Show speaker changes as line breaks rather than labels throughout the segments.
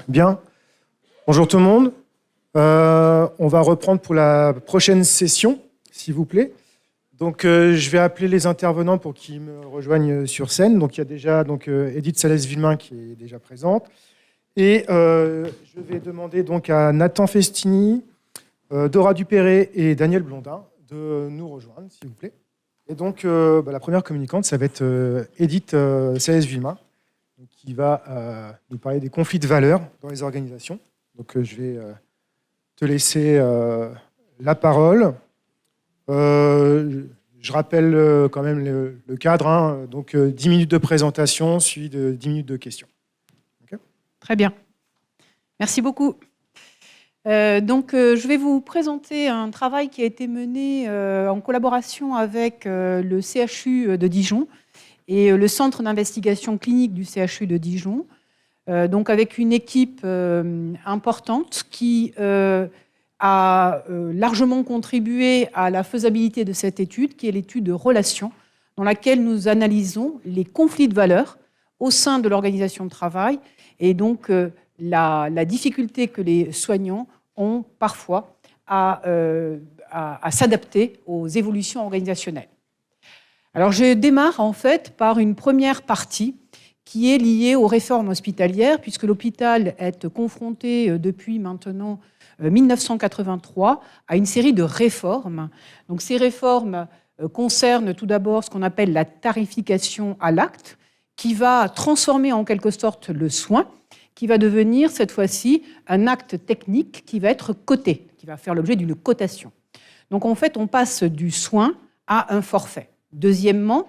Bien. Bonjour tout le monde. On va reprendre pour la prochaine session, s'il vous plaît. Donc, je vais appeler les intervenants pour qu'ils me rejoignent sur scène. Donc, il y a déjà Edith Salès-Villemain qui est déjà présente. Et je vais demander donc à Nathan Festini, Dora Dupéré et Daniel Blondin de nous rejoindre, s'il vous plaît. Et donc, la première communicante, ça va être Edith Salès-Villemain, qui va nous parler des conflits de valeurs dans les organisations. Donc, je vais te laisser la parole. Je rappelle quand même le cadre. Donc, 10 minutes de présentation, suivi de 10 minutes de questions. Okay.
Très bien. Merci beaucoup. Je vais vous présenter un travail qui a été mené en collaboration avec le CHU de Dijon et le Centre d'investigation clinique du CHU de Dijon, avec une équipe importante qui a largement contribué à la faisabilité de cette étude, qui est l'étude de relations, dans laquelle nous analysons les conflits de valeurs au sein de l'organisation de travail et donc la difficulté que les soignants ont parfois à s'adapter aux évolutions organisationnelles. Alors, je démarre en fait par une première partie qui est liée aux réformes hospitalières, puisque l'hôpital est confronté depuis maintenant 1983 à une série de réformes. Donc, ces réformes concernent tout d'abord ce qu'on appelle la tarification à l'acte, qui va transformer en quelque sorte le soin, qui va devenir cette fois-ci un acte technique qui va être coté, qui va faire l'objet d'une cotation. Donc en fait, on passe du soin à un forfait. Deuxièmement,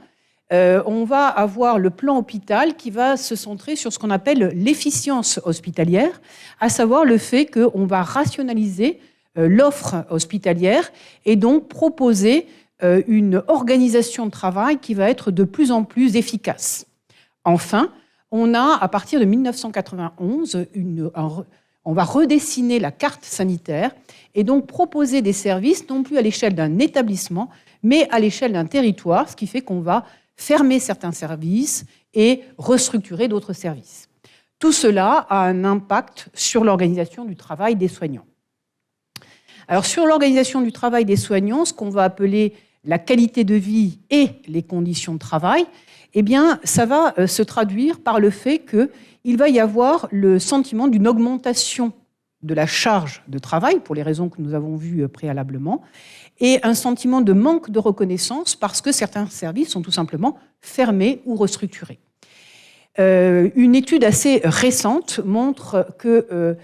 on va avoir le plan hôpital qui va se centrer sur ce qu'on appelle l'efficience hospitalière, à savoir le fait qu'on va rationaliser l'offre hospitalière et donc proposer une organisation de travail qui va être de plus en plus efficace. Enfin, on a, à partir de 1991, on va redessiner la carte sanitaire et donc proposer des services non plus à l'échelle d'un établissement, mais à l'échelle d'un territoire, ce qui fait qu'on va fermer certains services et restructurer d'autres services. Tout cela a un impact sur l'organisation du travail des soignants. Alors, sur l'organisation du travail des soignants, ce qu'on va appeler la qualité de vie et les conditions de travail, eh bien, ça va se traduire par le fait qu'il va y avoir le sentiment d'une augmentation de la charge de travail, pour les raisons que nous avons vues préalablement, et un sentiment de manque de reconnaissance parce que certains services sont tout simplement fermés ou restructurés. Une étude assez récente montre qu'il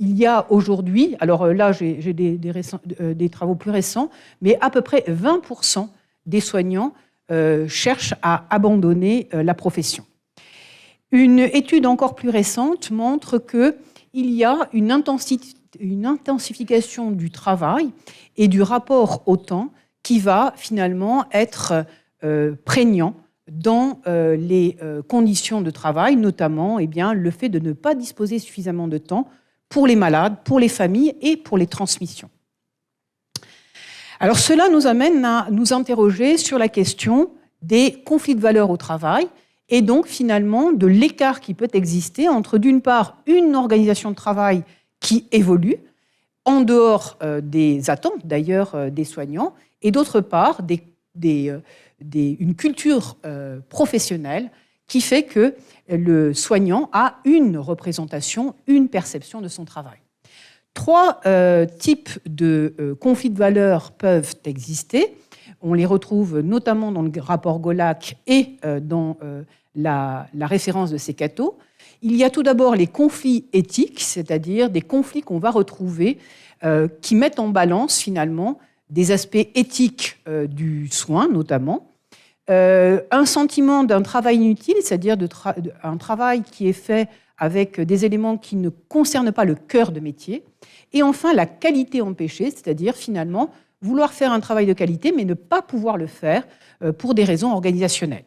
y a aujourd'hui, alors là j'ai des travaux plus récents, mais à peu près 20% des soignants cherchent à abandonner la profession. Une étude encore plus récente montre qu'il y a une intensification du travail et du rapport au temps qui va finalement être prégnant dans les conditions de travail, notamment le fait de ne pas disposer suffisamment de temps pour les malades, pour les familles et pour les transmissions. Alors cela nous amène à nous interroger sur la question des conflits de valeurs au travail et donc finalement de l'écart qui peut exister entre d'une part une organisation de travail qui évolue en dehors des attentes d'ailleurs des soignants et d'autre part une culture professionnelle qui fait que le soignant a une représentation, une perception de son travail. Trois types de conflits de valeurs peuvent exister. On les retrouve notamment dans le rapport Golac et dans la référence de Secato. Il y a tout d'abord les conflits éthiques, c'est-à-dire des conflits qu'on va retrouver qui mettent en balance finalement des aspects éthiques du soin notamment, un sentiment d'un travail inutile, c'est-à-dire un travail qui est fait avec des éléments qui ne concernent pas le cœur de métier. Et enfin, la qualité empêchée, c'est-à-dire finalement vouloir faire un travail de qualité, mais ne pas pouvoir le faire pour des raisons organisationnelles.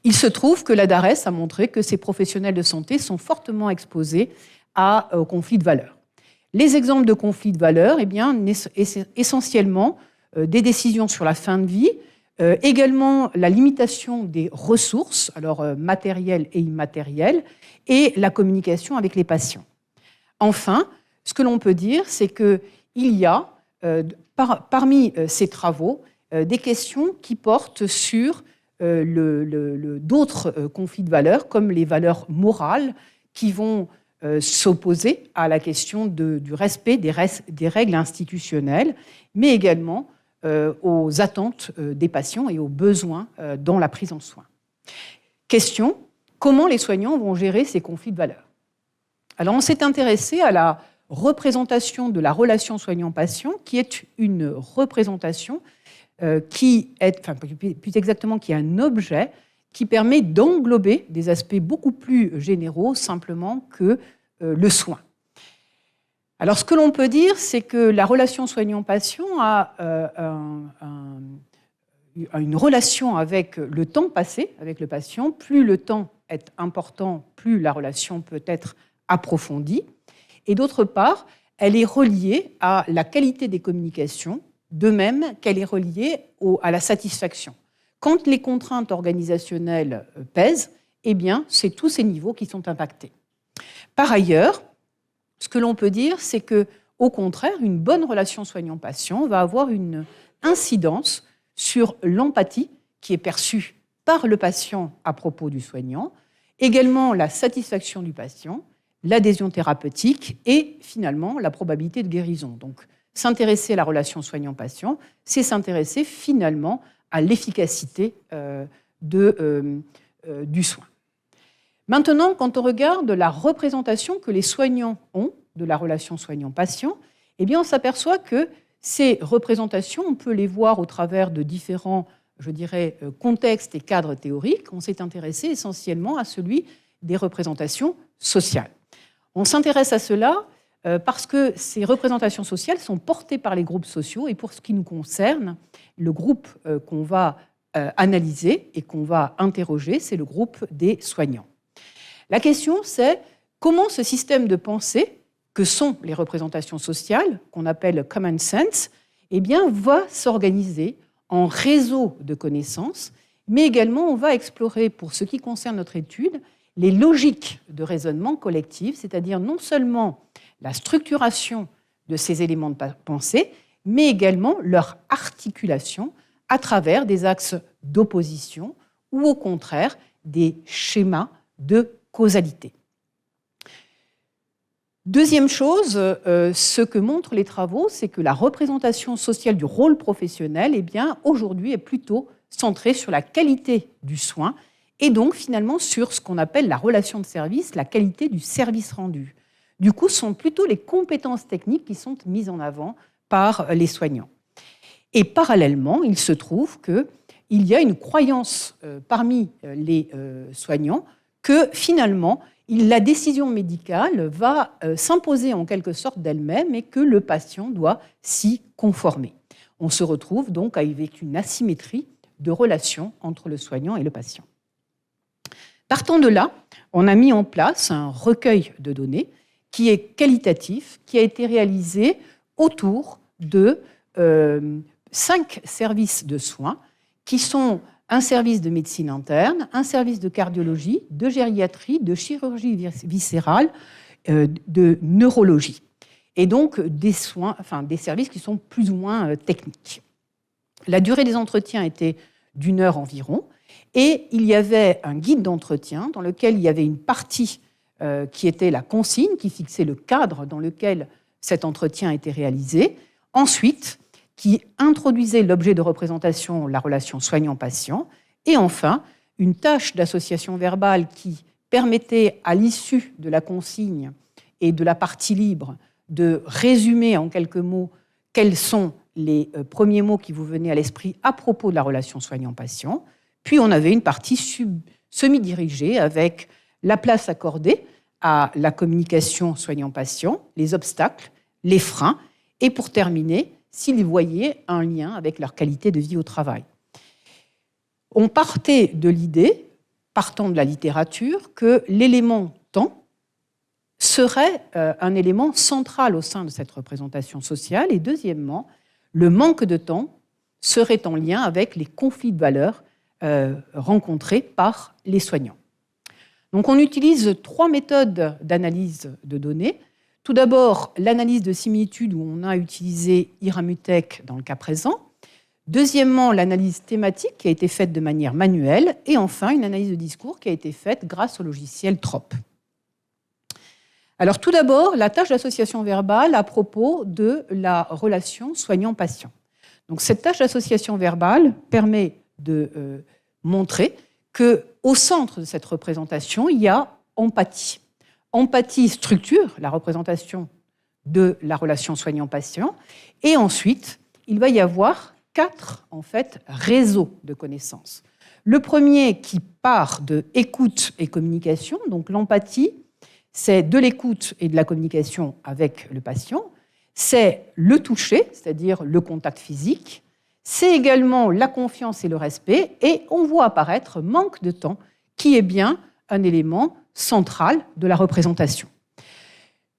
Il se trouve que la DARES a montré que ces professionnels de santé sont fortement exposés aux conflits de valeurs. Les exemples de conflits de valeurs, essentiellement des décisions sur la fin de vie, Également la limitation des ressources, alors matérielles et immatérielles, et la communication avec les patients. Enfin, ce que l'on peut dire, c'est qu'il y a parmi ces travaux des questions qui portent sur d'autres conflits de valeurs, comme les valeurs morales, qui vont s'opposer à la question du respect des règles institutionnelles, mais également aux attentes des patients et aux besoins dans la prise en soin. Question, comment les soignants vont gérer ces conflits de valeurs? Alors, on s'est intéressé à la représentation de la relation soignant-patient, qui est une représentation qui est un objet qui permet d'englober des aspects beaucoup plus généraux simplement que le soin. Alors, ce que l'on peut dire, c'est que la relation soignant-patient a une relation avec le temps passé avec le patient. Plus le temps est important, plus la relation peut être approfondie. Et d'autre part, elle est reliée à la qualité des communications, de même qu'elle est reliée à la satisfaction. Quand les contraintes organisationnelles pèsent, eh bien, c'est tous ces niveaux qui sont impactés. Par ailleurs, ce que l'on peut dire, c'est que, au contraire, une bonne relation soignant-patient va avoir une incidence sur l'empathie qui est perçue par le patient à propos du soignant, également la satisfaction du patient, l'adhésion thérapeutique et finalement la probabilité de guérison. Donc, s'intéresser à la relation soignant-patient, c'est s'intéresser finalement à l'efficacité du soin. Maintenant, quand on regarde la représentation que les soignants ont de la relation soignant-patient, eh bien, on s'aperçoit que ces représentations, on peut les voir au travers de différents, contextes et cadres théoriques. On s'est intéressé essentiellement à celui des représentations sociales. On s'intéresse à cela parce que ces représentations sociales sont portées par les groupes sociaux et pour ce qui nous concerne, le groupe qu'on va analyser et qu'on va interroger, c'est le groupe des soignants. La question, c'est comment ce système de pensée, que sont les représentations sociales, qu'on appelle common sense, eh bien, va s'organiser en réseau de connaissances, mais également on va explorer, pour ce qui concerne notre étude, les logiques de raisonnement collectif, c'est-à-dire non seulement la structuration de ces éléments de pensée, mais également leur articulation à travers des axes d'opposition ou au contraire des schémas de causalité. Deuxième chose, ce que montrent les travaux, c'est que la représentation sociale du rôle professionnel, eh bien, aujourd'hui, est plutôt centrée sur la qualité du soin et donc finalement sur ce qu'on appelle la relation de service, la qualité du service rendu. Du coup, ce sont plutôt les compétences techniques qui sont mises en avant par les soignants. Et parallèlement, il se trouve qu'il y a une croyance parmi les soignants que finalement, la décision médicale va s'imposer en quelque sorte d'elle-même et que le patient doit s'y conformer. On se retrouve donc avec une asymétrie de relation entre le soignant et le patient. Partant de là, on a mis en place un recueil de données qui est qualitatif, qui a été réalisé autour de 5 services de soins qui sont un service de médecine interne, un service de cardiologie, de gériatrie, de chirurgie viscérale, de neurologie. Et donc des services qui sont plus ou moins techniques. La durée des entretiens était d'1 heure environ, et il y avait un guide d'entretien dans lequel il y avait une partie qui était la consigne, qui fixait le cadre dans lequel cet entretien était réalisé. Ensuite, qui introduisait l'objet de représentation, la relation soignant-patient, et enfin, une tâche d'association verbale qui permettait, à l'issue de la consigne et de la partie libre, de résumer en quelques mots quels sont les premiers mots qui vous venaient à l'esprit à propos de la relation soignant-patient. Puis on avait une partie semi-dirigée avec la place accordée à la communication soignant-patient, les obstacles, les freins, et pour terminer, s'ils voyaient un lien avec leur qualité de vie au travail. On partait de l'idée, partant de la littérature, que l'élément temps serait un élément central au sein de cette représentation sociale. Et deuxièmement, le manque de temps serait en lien avec les conflits de valeurs rencontrés par les soignants. Donc on utilise 3 méthodes d'analyse de données. Tout d'abord, l'analyse de similitude où on a utilisé Iramutech dans le cas présent. Deuxièmement, l'analyse thématique qui a été faite de manière manuelle. Et enfin, une analyse de discours qui a été faite grâce au logiciel TROP. Alors tout d'abord, la tâche d'association verbale à propos de la relation soignant-patient. Donc cette tâche d'association verbale permet de montrer qu'au centre de cette représentation, il y a empathie. Empathie structure la représentation de la relation soignant-patient. Et ensuite, il va y avoir 4 réseaux de connaissances. Le premier qui part de écoute et communication, donc l'empathie, c'est de l'écoute et de la communication avec le patient, c'est le toucher, c'est-à-dire le contact physique, c'est également la confiance et le respect, et on voit apparaître manque de temps, qui est bien un élément central de la représentation.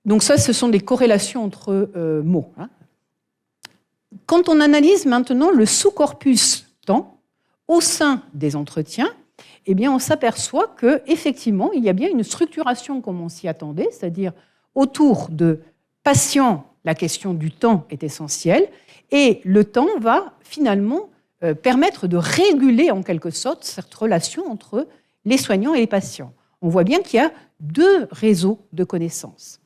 Donc ça, ce sont des corrélations entre mots. Quand on analyse maintenant le sous-corpus temps au sein des entretiens, eh bien, on s'aperçoit qu'effectivement, il y a bien une structuration comme on s'y attendait, c'est-à-dire autour de patient, la question du temps est essentielle, et le temps va finalement permettre de réguler en quelque sorte cette relation entre les soignants et les patients. On voit bien qu'il y a 2 réseaux de connaissances.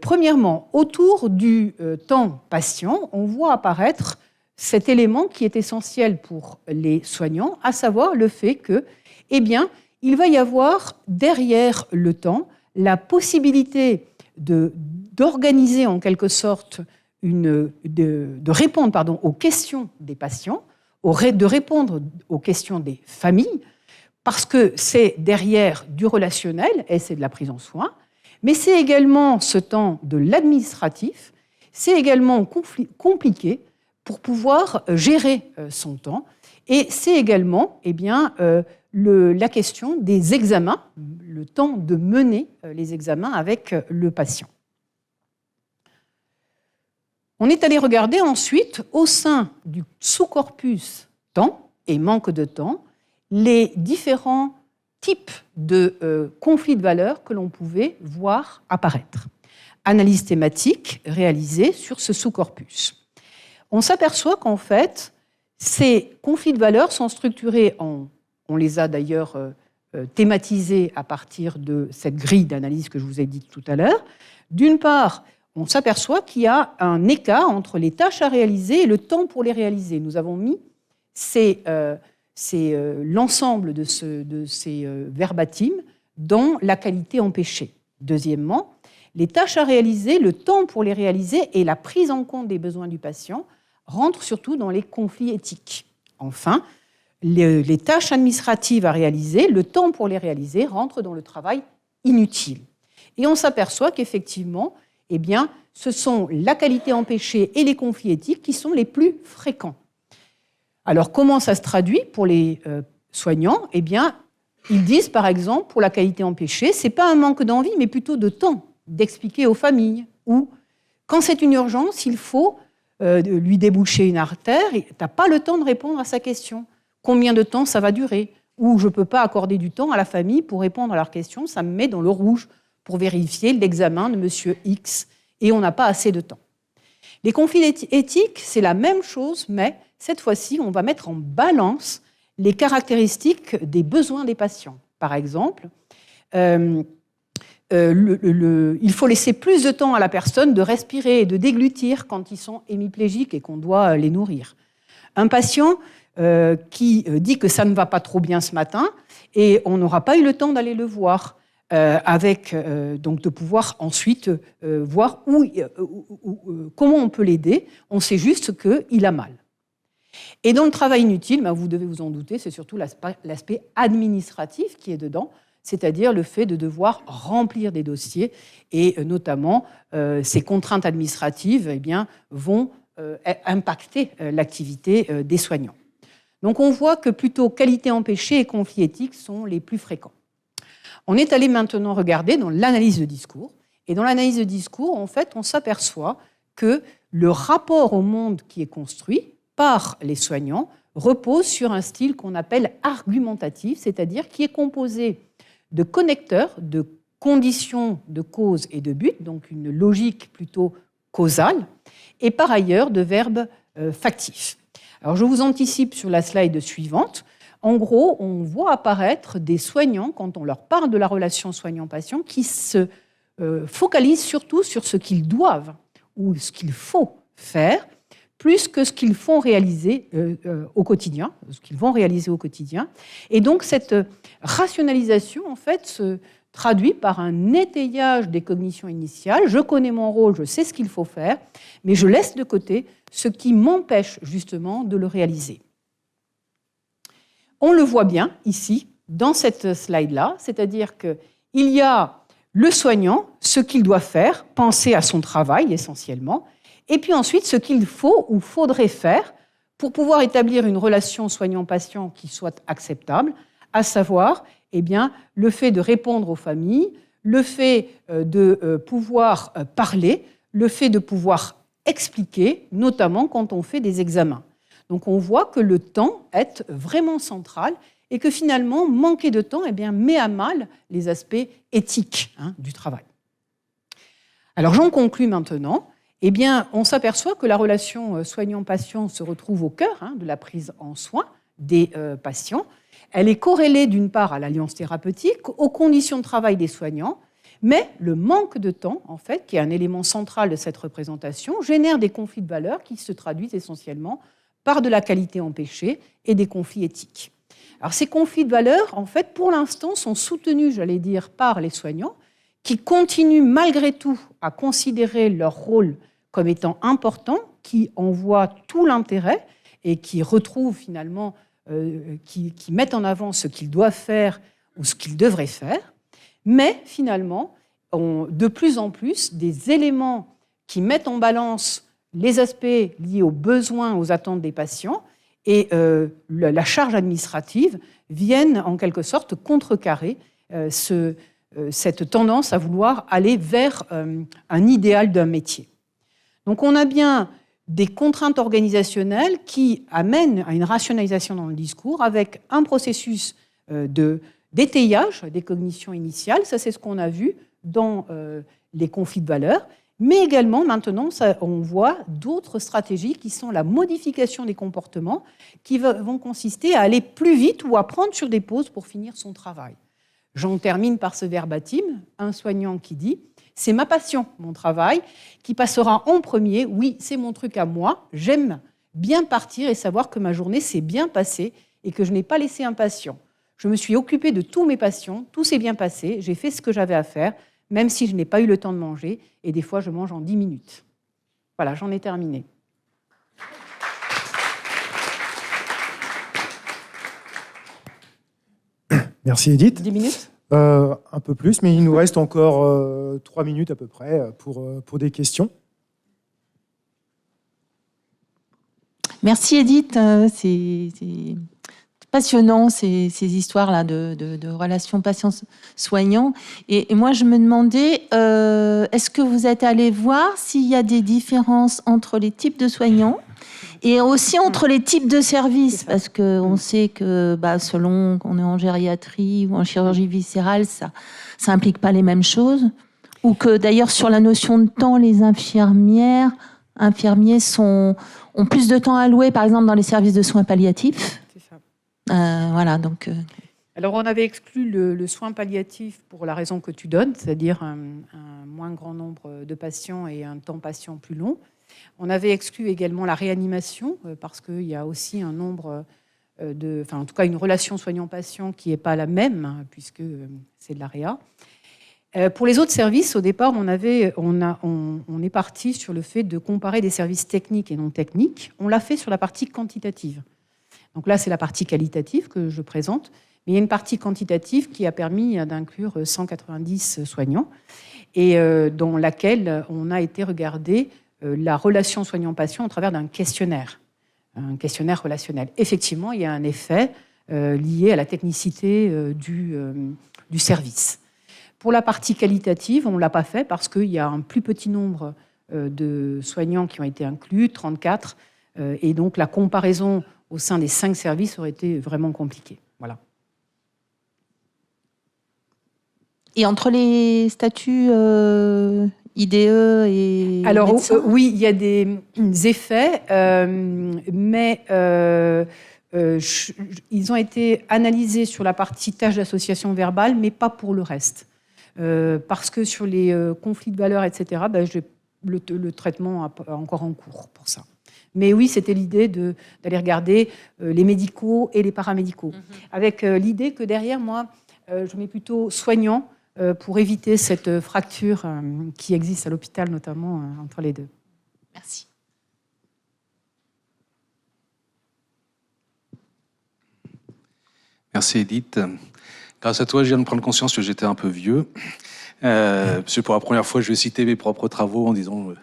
Premièrement, autour du temps patient, on voit apparaître cet élément qui est essentiel pour les soignants, à savoir le fait que, eh bien, il va y avoir derrière le temps la possibilité d'organiser en quelque sorte de répondre aux questions des patients, de répondre aux questions des familles, parce que c'est derrière du relationnel et c'est de la prise en soin, mais c'est également ce temps de l'administratif, c'est également compliqué pour pouvoir gérer son temps, et c'est également la question des examens, le temps de mener les examens avec le patient. On est allé regarder ensuite, au sein du sous-corpus temps et manque de temps, les différents types de conflits de valeurs que l'on pouvait voir apparaître. Analyse thématique réalisée sur ce sous-corpus. On s'aperçoit qu'en fait, ces conflits de valeurs sont structurés on les a d'ailleurs thématisés à partir de cette grille d'analyse que je vous ai dite tout à l'heure. D'une part, on s'aperçoit qu'il y a un écart entre les tâches à réaliser et le temps pour les réaliser. Nous avons mis l'ensemble de ces verbatims dans la qualité empêchée. Deuxièmement, les tâches à réaliser, le temps pour les réaliser et la prise en compte des besoins du patient rentrent surtout dans les conflits éthiques. Enfin, les tâches administratives à réaliser, le temps pour les réaliser rentre dans le travail inutile. Et on s'aperçoit qu'effectivement, eh bien, ce sont la qualité empêchée et les conflits éthiques qui sont les plus fréquents. Alors, comment ça se traduit pour les soignants ? Eh bien, ils disent, par exemple, pour la qualité empêchée, ce n'est pas un manque d'envie, mais plutôt de temps d'expliquer aux familles. Ou, quand c'est une urgence, il faut lui déboucher une artère, et tu n'as pas le temps de répondre à sa question. Combien de temps ça va durer ? Ou je ne peux pas accorder du temps à la famille pour répondre à leurs questions, ça me met dans le rouge pour vérifier l'examen de monsieur X, et on n'a pas assez de temps. Les conflits éthiques, c'est la même chose, mais cette fois-ci, on va mettre en balance les caractéristiques des besoins des patients. Par exemple, il faut laisser plus de temps à la personne de respirer et de déglutir quand ils sont hémiplégiques et qu'on doit les nourrir. Un patient qui dit que ça ne va pas trop bien ce matin et on n'aura pas eu le temps d'aller le voir, donc de pouvoir ensuite voir comment on peut l'aider. On sait juste qu'il a mal. Et dans le travail inutile, vous devez vous en douter, c'est surtout l'aspect administratif qui est dedans, c'est-à-dire le fait de devoir remplir des dossiers et notamment ces contraintes administratives vont impacter l'activité des soignants. Donc on voit que plutôt qualité empêchée et conflits éthiques sont les plus fréquents. On est allé maintenant regarder dans l'analyse de discours. Et dans l'analyse de discours, en fait, on s'aperçoit que le rapport au monde qui est construit par les soignants repose sur un style qu'on appelle argumentatif, c'est-à-dire qui est composé de connecteurs, de conditions de cause et de but, donc une logique plutôt causale, et par ailleurs de verbes factifs. Alors je vous anticipe sur la slide suivante. En gros, on voit apparaître des soignants, quand on leur parle de la relation soignant-patient, qui se focalisent surtout sur ce qu'ils doivent ou ce qu'il faut faire, plus que ce qu'ils font réaliser au quotidien, ce qu'ils vont réaliser au quotidien. Et donc cette rationalisation, en fait, se traduit par un étayage des cognitions initiales. Je connais mon rôle, je sais ce qu'il faut faire, mais je laisse de côté ce qui m'empêche justement de le réaliser. On le voit bien ici, dans cette slide-là, c'est-à-dire qu'il y a le soignant, ce qu'il doit faire, penser à son travail essentiellement, et puis ensuite ce qu'il faut ou faudrait faire pour pouvoir établir une relation soignant-patient qui soit acceptable, à savoir le fait de répondre aux familles, le fait de pouvoir parler, le fait de pouvoir expliquer, notamment quand on fait des examens. Donc on voit que le temps est vraiment central et que finalement, manquer de temps met à mal les aspects éthiques du travail. Alors j'en conclus maintenant. On s'aperçoit que la relation soignant-patient se retrouve au cœur de la prise en soin des patients. Elle est corrélée d'une part à l'alliance thérapeutique, aux conditions de travail des soignants, mais le manque de temps, en fait, qui est un élément central de cette représentation, génère des conflits de valeurs qui se traduisent essentiellement par de la qualité empêchée et des conflits éthiques. Alors ces conflits de valeurs, en fait, pour l'instant, sont soutenus, par les soignants, qui continuent malgré tout à considérer leur rôle comme étant important, qui en voient tout l'intérêt et qui retrouvent finalement, qui mettent en avant ce qu'ils doivent faire ou ce qu'ils devraient faire, mais finalement, ont de plus en plus des éléments qui mettent en balance les aspects liés aux besoins, aux attentes des patients, et la charge administrative viennent en quelque sorte contrecarrer cette tendance à vouloir aller vers un idéal d'un métier. Donc on a bien des contraintes organisationnelles qui amènent à une rationalisation dans le discours avec un processus d'étayage des cognitions initiales. Ça, c'est ce qu'on a vu dans les conflits de valeurs. Mais également, maintenant, on voit d'autres stratégies qui sont la modification des comportements qui vont consister à aller plus vite ou à prendre sur des pauses pour finir son travail. J'en termine par ce verbatim, un soignant qui dit « C'est ma passion, mon travail, qui passera en premier. Oui, c'est mon truc à moi. J'aime bien partir et savoir que ma journée s'est bien passée et que je n'ai pas laissé un patient. Je me suis occupée de tous mes patients, tout s'est bien passé, j'ai fait ce que j'avais à faire, même si je n'ai pas eu le temps de manger, et des fois je mange en 10 minutes. » Voilà, j'en ai terminé.
Merci Edith.
10 minutes
un peu plus, mais il nous reste encore 3 minutes à peu près pour des questions.
Merci Edith, c'est passionnant ces histoires-là de relations patients-soignants. Et moi, je me demandais, est-ce que vous êtes allé voir s'il y a des différences entre les types de soignants et aussi entre les types de services? Parce qu'on sait que selon qu'on est en gériatrie ou en chirurgie viscérale, ça implique pas les mêmes choses. Ou que d'ailleurs, sur la notion de temps, les infirmiers ont plus de temps alloué, par exemple, dans les services de soins palliatifs.
C'est ça.
Voilà, donc...
Alors, on avait exclu le soin palliatif pour la raison que tu donnes, c'est-à-dire un moins grand nombre de patients et un temps patient plus long. On avait exclu également la réanimation, parce qu'il y a aussi un nombre en tout cas une relation soignant-patient qui n'est pas la même, puisque c'est de la réa. Pour les autres services, au départ, on est parti sur le fait de comparer des services techniques et non techniques. On l'a fait sur la partie quantitative. Donc là, c'est la partie qualitative que je présente, mais il y a une partie quantitative qui a permis d'inclure 190 soignants et dans laquelle on a été regarder la relation soignant-patient au travers d'un questionnaire, un questionnaire relationnel. Effectivement, il y a un effet lié à la technicité du service. Pour la partie qualitative, on ne l'a pas fait parce qu'il y a un plus petit nombre de soignants qui ont été inclus, 34, Et donc la comparaison au sein des 5 services aurait été vraiment compliquée. Voilà.
Et entre les statuts IDE et
Alors
médecins
oui, il y a des effets, mais ils ont été analysés sur la partie tâches d'association verbale, mais pas pour le reste. Parce que sur les conflits de valeurs, etc., le traitement est encore en cours pour ça. Mais oui, c'était l'idée d'aller regarder les médicaux et les paramédicaux, avec l'idée que derrière moi, je mets plutôt soignant, pour éviter cette fracture qui existe à l'hôpital, notamment entre les deux.
Merci.
Merci Edith. Grâce à toi, je viens de prendre conscience que j'étais un peu vieux. Parce que pour la première fois, je vais citer mes propres travaux en disant...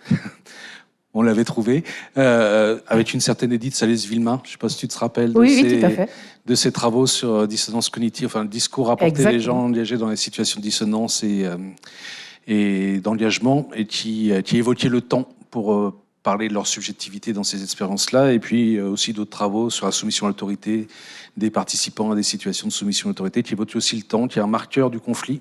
on l'avait trouvé, avec une certaine Edith Salès-Villemain. Je ne sais pas si tu te rappelles de ces travaux sur dissonance cognitive, enfin le discours apporté les gens engagés dans les situations de dissonance et d'engagement, et qui évoquait le temps pour parler de leur subjectivité dans ces expériences-là, et puis aussi d'autres travaux sur la soumission à l'autorité des participants à des situations de soumission à l'autorité, qui évoquent aussi le temps, qui est un marqueur du conflit.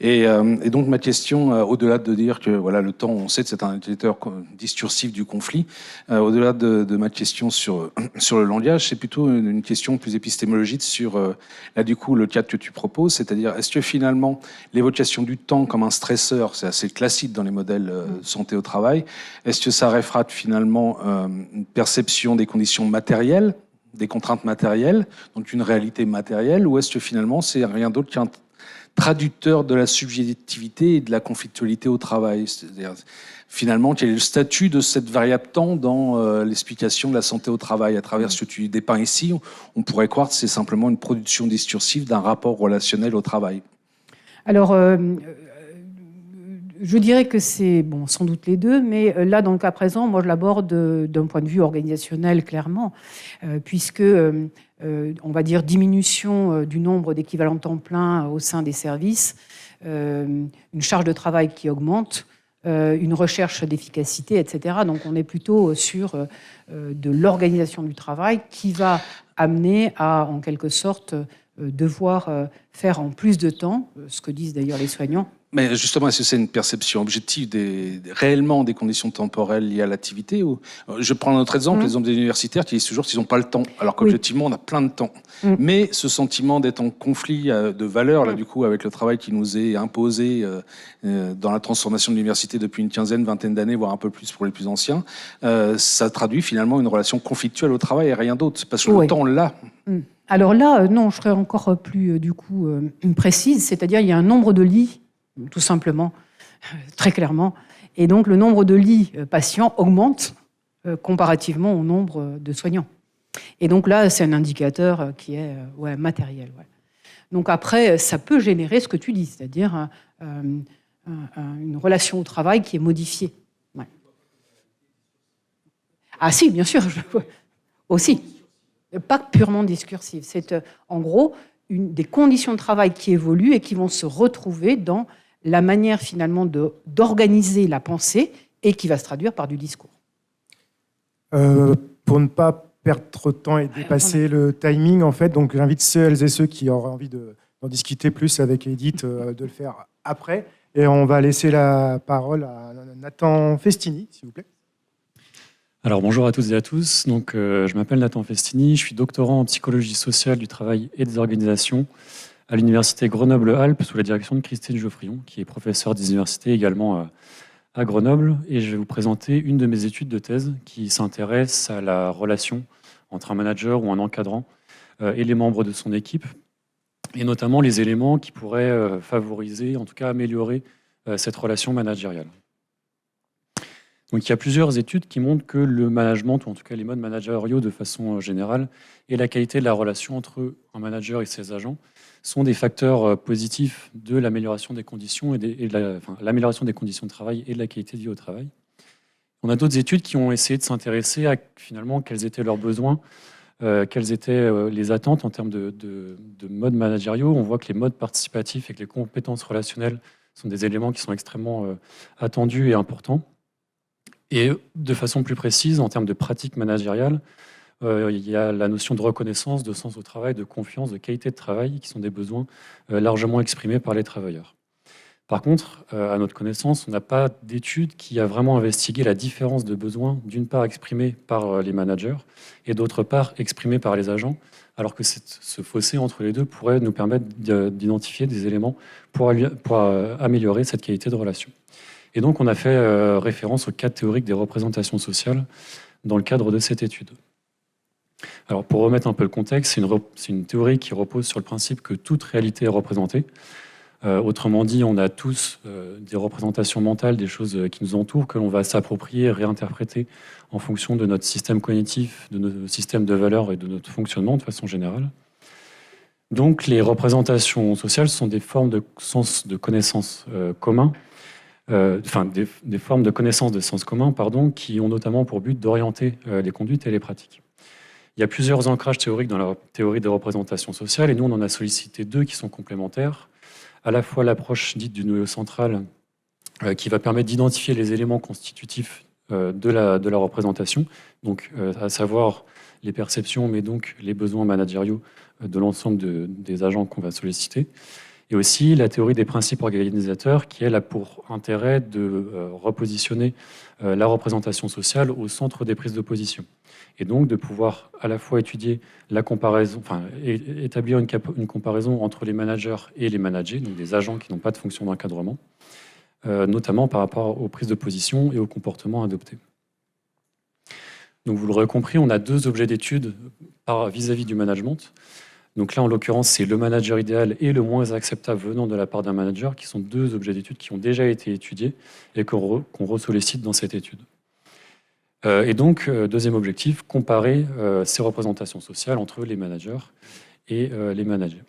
Et donc ma question, au-delà de dire que voilà, le temps, on sait que c'est un indicateur distursif du conflit, au-delà de ma question sur le langage, c'est plutôt une question plus épistémologique sur, là du coup, le cadre que tu proposes, c'est-à-dire, est-ce que finalement, l'évocation du temps comme un stresseur, c'est assez classique dans les modèles santé au travail, est-ce que ça réfrate finalement une perception des conditions matérielles, des contraintes matérielles, donc une réalité matérielle, ou est-ce que finalement c'est rien d'autre qu'un traducteur de la subjectivité et de la conflictualité au travail? C'est-à-dire, finalement, quel est le statut de cette variable temps dans l'explication de la santé au travail? À travers ce que tu dépeins ici, on pourrait croire que c'est simplement une production discursive d'un rapport relationnel au travail.
Alors, je dirais que c'est sans doute les deux, mais là, dans le cas présent, moi, je l'aborde d'un point de vue organisationnel, clairement, puisque, on va dire, diminution du nombre d'équivalents temps plein au sein des services, une charge de travail qui augmente, une recherche d'efficacité, etc. Donc, on est plutôt sur de l'organisation du travail qui va amener à, en quelque sorte, devoir faire en plus de temps, ce que disent d'ailleurs les soignants.
Mais justement, est-ce que c'est une perception objective réellement des conditions temporelles liées à l'activité ou... Je prends un autre exemple, l'exemple des universitaires qui disent toujours qu'ils n'ont pas le temps, alors qu'objectivement, on a plein de temps. Mais ce sentiment d'être en conflit de valeurs, là, du coup, avec le travail qui nous est imposé dans la transformation de l'université depuis une quinzaine, vingtaine d'années, voire un peu plus pour les plus anciens, ça traduit finalement une relation conflictuelle au travail et rien d'autre, parce que le temps, là...
Alors là, non, je serais encore plus, du coup, précise, c'est-à-dire il y a un nombre de lits, tout simplement, très clairement. Et donc, le nombre de lits patients augmente comparativement au nombre de soignants. Et donc là, c'est un indicateur qui est matériel. Ouais. Donc après, ça peut générer ce que tu dis, c'est-à-dire une relation au travail qui est modifiée. Ouais. Ah si, bien sûr, aussi. Pas purement discursive. C'est en gros des conditions de travail qui évoluent et qui vont se retrouver dans la manière finalement d'organiser la pensée et qui va se traduire par du discours.
Pour ne pas perdre trop de temps et dépasser le timing, en fait, donc j'invite celles et ceux qui auraient envie d'en discuter plus avec Edith de le faire après. Et on va laisser la parole à Nathan Festini, s'il vous plaît.
Alors bonjour à toutes et à tous. Donc, je m'appelle Nathan Festini, je suis doctorant en psychologie sociale du travail et des organisations à l'université Grenoble-Alpes sous la direction de Christine Geoffrion, qui est professeure des universités également à Grenoble. Et je vais vous présenter une de mes études de thèse qui s'intéresse à la relation entre un manager ou un encadrant et les membres de son équipe, et notamment les éléments qui pourraient favoriser, en tout cas améliorer cette relation managériale. Donc, il y a plusieurs études qui montrent que le management, ou en tout cas les modes managériaux de façon générale, et la qualité de la relation entre un manager et ses agents sont des facteurs positifs de l'amélioration des conditions l'amélioration des conditions de travail et de la qualité de vie au travail. On a d'autres études qui ont essayé de s'intéresser à finalement quels étaient leurs besoins, quelles étaient les attentes en termes de modes managériaux. On voit que les modes participatifs et que les compétences relationnelles sont des éléments qui sont extrêmement attendus et importants. Et de façon plus précise, en termes de pratique managériale, il y a la notion de reconnaissance, de sens au travail, de confiance, de qualité de travail, qui sont des besoins largement exprimés par les travailleurs. Par contre, à notre connaissance, on n'a pas d'étude qui a vraiment investigué la différence de besoins, d'une part exprimée par les managers et d'autre part exprimée par les agents, alors que ce fossé entre les deux pourrait nous permettre d'identifier des éléments pour améliorer cette qualité de relation. Et donc, on a fait référence au cadre théorique des représentations sociales dans le cadre de cette étude. Alors, pour remettre un peu le contexte, c'est une théorie qui repose sur le principe que toute réalité est représentée. Autrement dit, on a tous des représentations mentales, des choses qui nous entourent, que l'on va s'approprier, réinterpréter en fonction de notre système cognitif, de notre système de valeurs et de notre fonctionnement de façon générale. Donc, les représentations sociales sont des formes de sens de connaissance commun, des formes de connaissance de sens commun, qui ont notamment pour but d'orienter les conduites et les pratiques. Il y a plusieurs ancrages théoriques dans la théorie des représentations sociales, et nous, on en a sollicité 2 qui sont complémentaires. À la fois l'approche dite du noyau central, qui va permettre d'identifier les éléments constitutifs de la représentation, donc à savoir les perceptions, mais donc les besoins managériaux de l'ensemble des agents qu'on va solliciter. Et aussi la théorie des principes organisateurs, qui elle a pour intérêt de repositionner la représentation sociale au centre des prises de position. Et donc de pouvoir à la fois étudier la comparaison, établir une comparaison entre les managers et les managés, donc des agents qui n'ont pas de fonction d'encadrement, notamment par rapport aux prises de position et aux comportements adoptés. Donc vous l'aurez compris, on a 2 objets d'étude vis-à-vis du management. Donc là, en l'occurrence, c'est le manager idéal et le moins acceptable venant de la part d'un manager, qui sont 2 objets d'étude qui ont déjà été étudiés et qu'on ressollicite dans cette étude. Et donc, deuxième objectif, comparer ces représentations sociales entre les managers et les managers.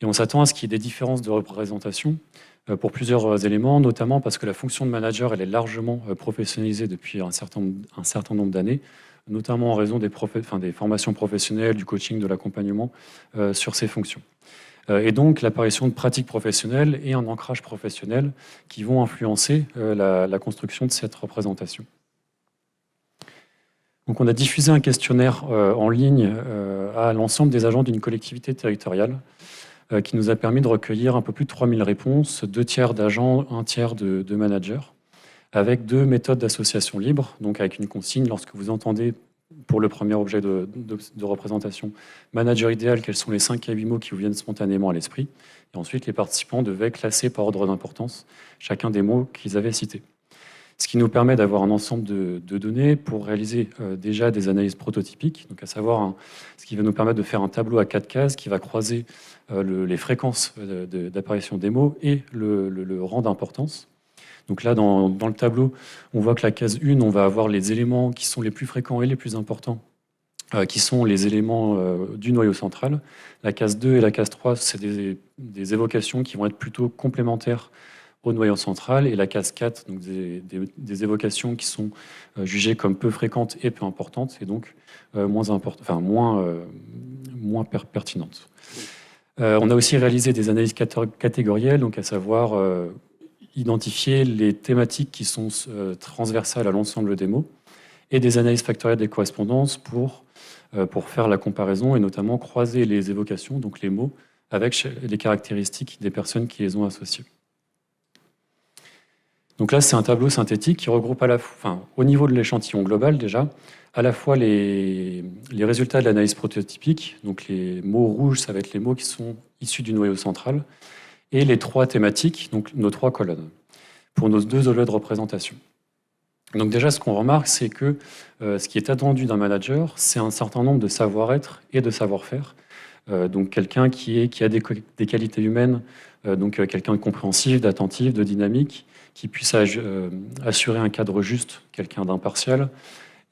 Et on s'attend à ce qu'il y ait des différences de représentation pour plusieurs éléments, notamment parce que la fonction de manager, elle est largement professionnalisée depuis un certain nombre d'années, notamment en raison des formations professionnelles, du coaching, de l'accompagnement sur ces fonctions. Et donc, l'apparition de pratiques professionnelles et un ancrage professionnel qui vont influencer la construction de cette représentation. Donc, on a diffusé un questionnaire en ligne à l'ensemble des agents d'une collectivité territoriale qui nous a permis de recueillir un peu plus de 3000 réponses, 2 tiers d'agents, 1 tiers de managers, avec 2 méthodes d'association libre, donc avec une consigne lorsque vous entendez pour le premier objet de représentation manager idéal, quels sont les 5 à 8 mots qui vous viennent spontanément à l'esprit. Et ensuite, les participants devaient classer par ordre d'importance chacun des mots qu'ils avaient cités. Ce qui nous permet d'avoir un ensemble de données pour réaliser déjà des analyses prototypiques, donc à savoir ce qui va nous permettre de faire un tableau à 4 cases qui va croiser les fréquences d'apparition des mots et le rang d'importance. Donc là, dans le tableau, on voit que la case 1, on va avoir les éléments qui sont les plus fréquents et les plus importants, qui sont les éléments du noyau central. La case 2 et la case 3, c'est des évocations qui vont être plutôt complémentaires au noyau central, et la case 4, donc des évocations qui sont jugées comme peu fréquentes et peu importantes, et donc moins pertinentes. On a aussi réalisé des analyses catégorielles, donc à savoir identifier les thématiques qui sont transversales à l'ensemble des mots, et des analyses factorielles des correspondances pour faire la comparaison et notamment croiser les évocations, donc les mots, avec les caractéristiques des personnes qui les ont associées. Donc là, c'est un tableau synthétique qui regroupe au niveau de l'échantillon global déjà, à la fois les résultats de l'analyse prototypique, donc les mots rouges, ça va être les mots qui sont issus du noyau central, et les 3 thématiques, donc nos 3 colonnes, pour nos 2 objets de représentation. Donc déjà, ce qu'on remarque, c'est que ce qui est attendu d'un manager, c'est un certain nombre de savoir-être et de savoir-faire. Donc quelqu'un qui a des qualités humaines, donc quelqu'un de compréhensif, d'attentif, de dynamique, qui puisse assurer un cadre juste, quelqu'un d'impartial,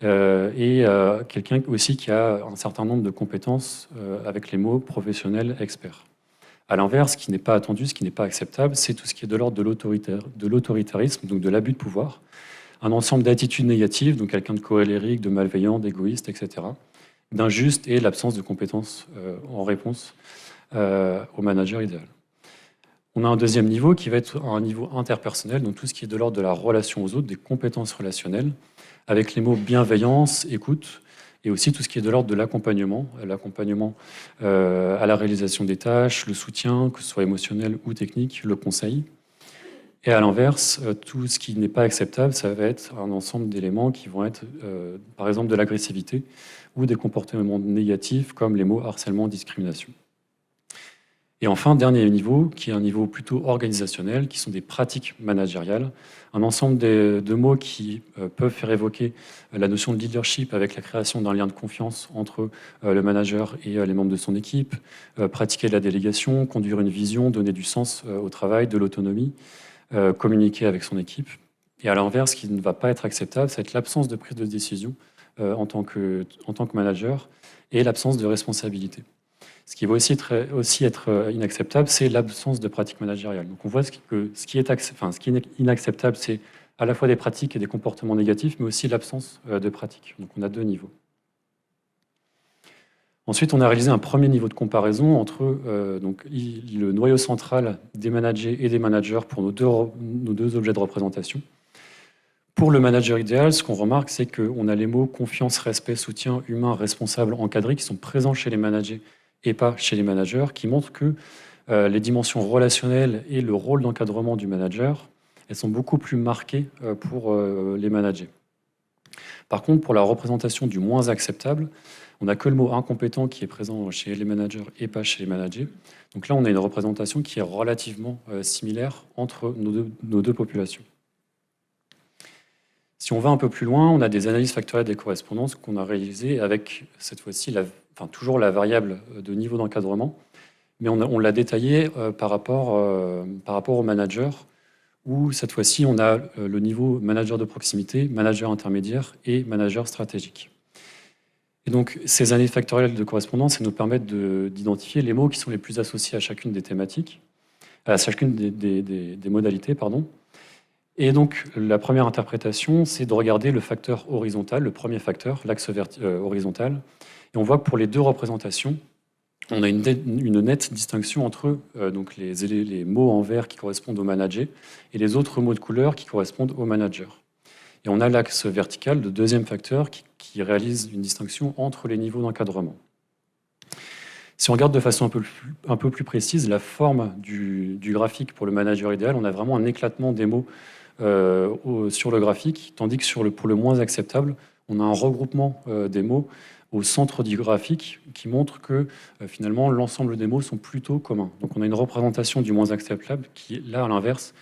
et quelqu'un aussi qui a un certain nombre de compétences avec les mots professionnel, expert. À l'inverse, ce qui n'est pas attendu, ce qui n'est pas acceptable, c'est tout ce qui est de l'ordre de l'autoritarisme, donc de l'abus de pouvoir, un ensemble d'attitudes négatives, donc quelqu'un de colérique, de malveillant, d'égoïste, etc., d'injuste et l'absence de compétences en réponse au manager idéal. On a un deuxième niveau qui va être un niveau interpersonnel, donc tout ce qui est de l'ordre de la relation aux autres, des compétences relationnelles, avec les mots bienveillance, écoute, et aussi tout ce qui est de l'ordre de l'accompagnement à la réalisation des tâches, le soutien, que ce soit émotionnel ou technique, le conseil. Et à l'inverse, tout ce qui n'est pas acceptable, ça va être un ensemble d'éléments qui vont être, par exemple, de l'agressivité ou des comportements négatifs comme les mots harcèlement, discrimination. Et enfin, dernier niveau, qui est un niveau plutôt organisationnel, qui sont des pratiques managériales, un ensemble de mots qui peuvent faire évoquer la notion de leadership avec la création d'un lien de confiance entre le manager et les membres de son équipe, pratiquer de la délégation, conduire une vision, donner du sens au travail, de l'autonomie, communiquer avec son équipe. Et à l'inverse, ce qui ne va pas être acceptable, c'est l'absence de prise de décision en tant que manager et l'absence de responsabilité. Ce qui va aussi être inacceptable, c'est l'absence de pratique managériale. Donc on voit que ce qui est inacceptable, c'est à la fois des pratiques et des comportements négatifs, mais aussi l'absence de pratique. Donc on a deux niveaux. Ensuite, on a réalisé un premier niveau de comparaison entre le noyau central des managers et des managers pour nos deux objets de représentation. Pour le manager idéal, ce qu'on remarque, c'est qu'on a les mots confiance, respect, soutien, humain, responsable, encadré qui sont présents chez les managers et pas chez les managers, qui montrent que les dimensions relationnelles et le rôle d'encadrement du manager, elles sont beaucoup plus marquées pour les managers. Par contre, pour la représentation du moins acceptable, on n'a que le mot incompétent qui est présent chez les managers et pas chez les managers. Donc là, on a une représentation qui est relativement similaire entre nos deux populations. Si on va un peu plus loin, on a des analyses factorielles des correspondances qu'on a réalisées avec, cette fois-ci, toujours la variable de niveau d'encadrement, mais on l'a détaillé par rapport au manager, où cette fois-ci, on a le niveau manager de proximité, manager intermédiaire et manager stratégique. Et donc, ces analyses factorielles de correspondance, elles nous permettent d'identifier les mots qui sont les plus associés à chacune des thématiques, à chacune des modalités, pardon. Et donc, la première interprétation, c'est de regarder le facteur horizontal, le premier facteur, l'axe horizontal. Et on voit que pour les deux représentations, on a une nette distinction entre donc les mots en vert qui correspondent au manager et les autres mots de couleur qui correspondent au manager. Et on a l'axe vertical, le deuxième facteur, qui réalise une distinction entre les niveaux d'encadrement. Si on regarde de façon un peu plus précise la forme du graphique pour le manager idéal, on a vraiment un éclatement des mots sur le graphique, tandis que pour le moins acceptable, on a un regroupement des mots au centre du graphique qui montre que finalement l'ensemble des mots sont plutôt communs. Donc on a une représentation du moins acceptable qui, là à l'inverse,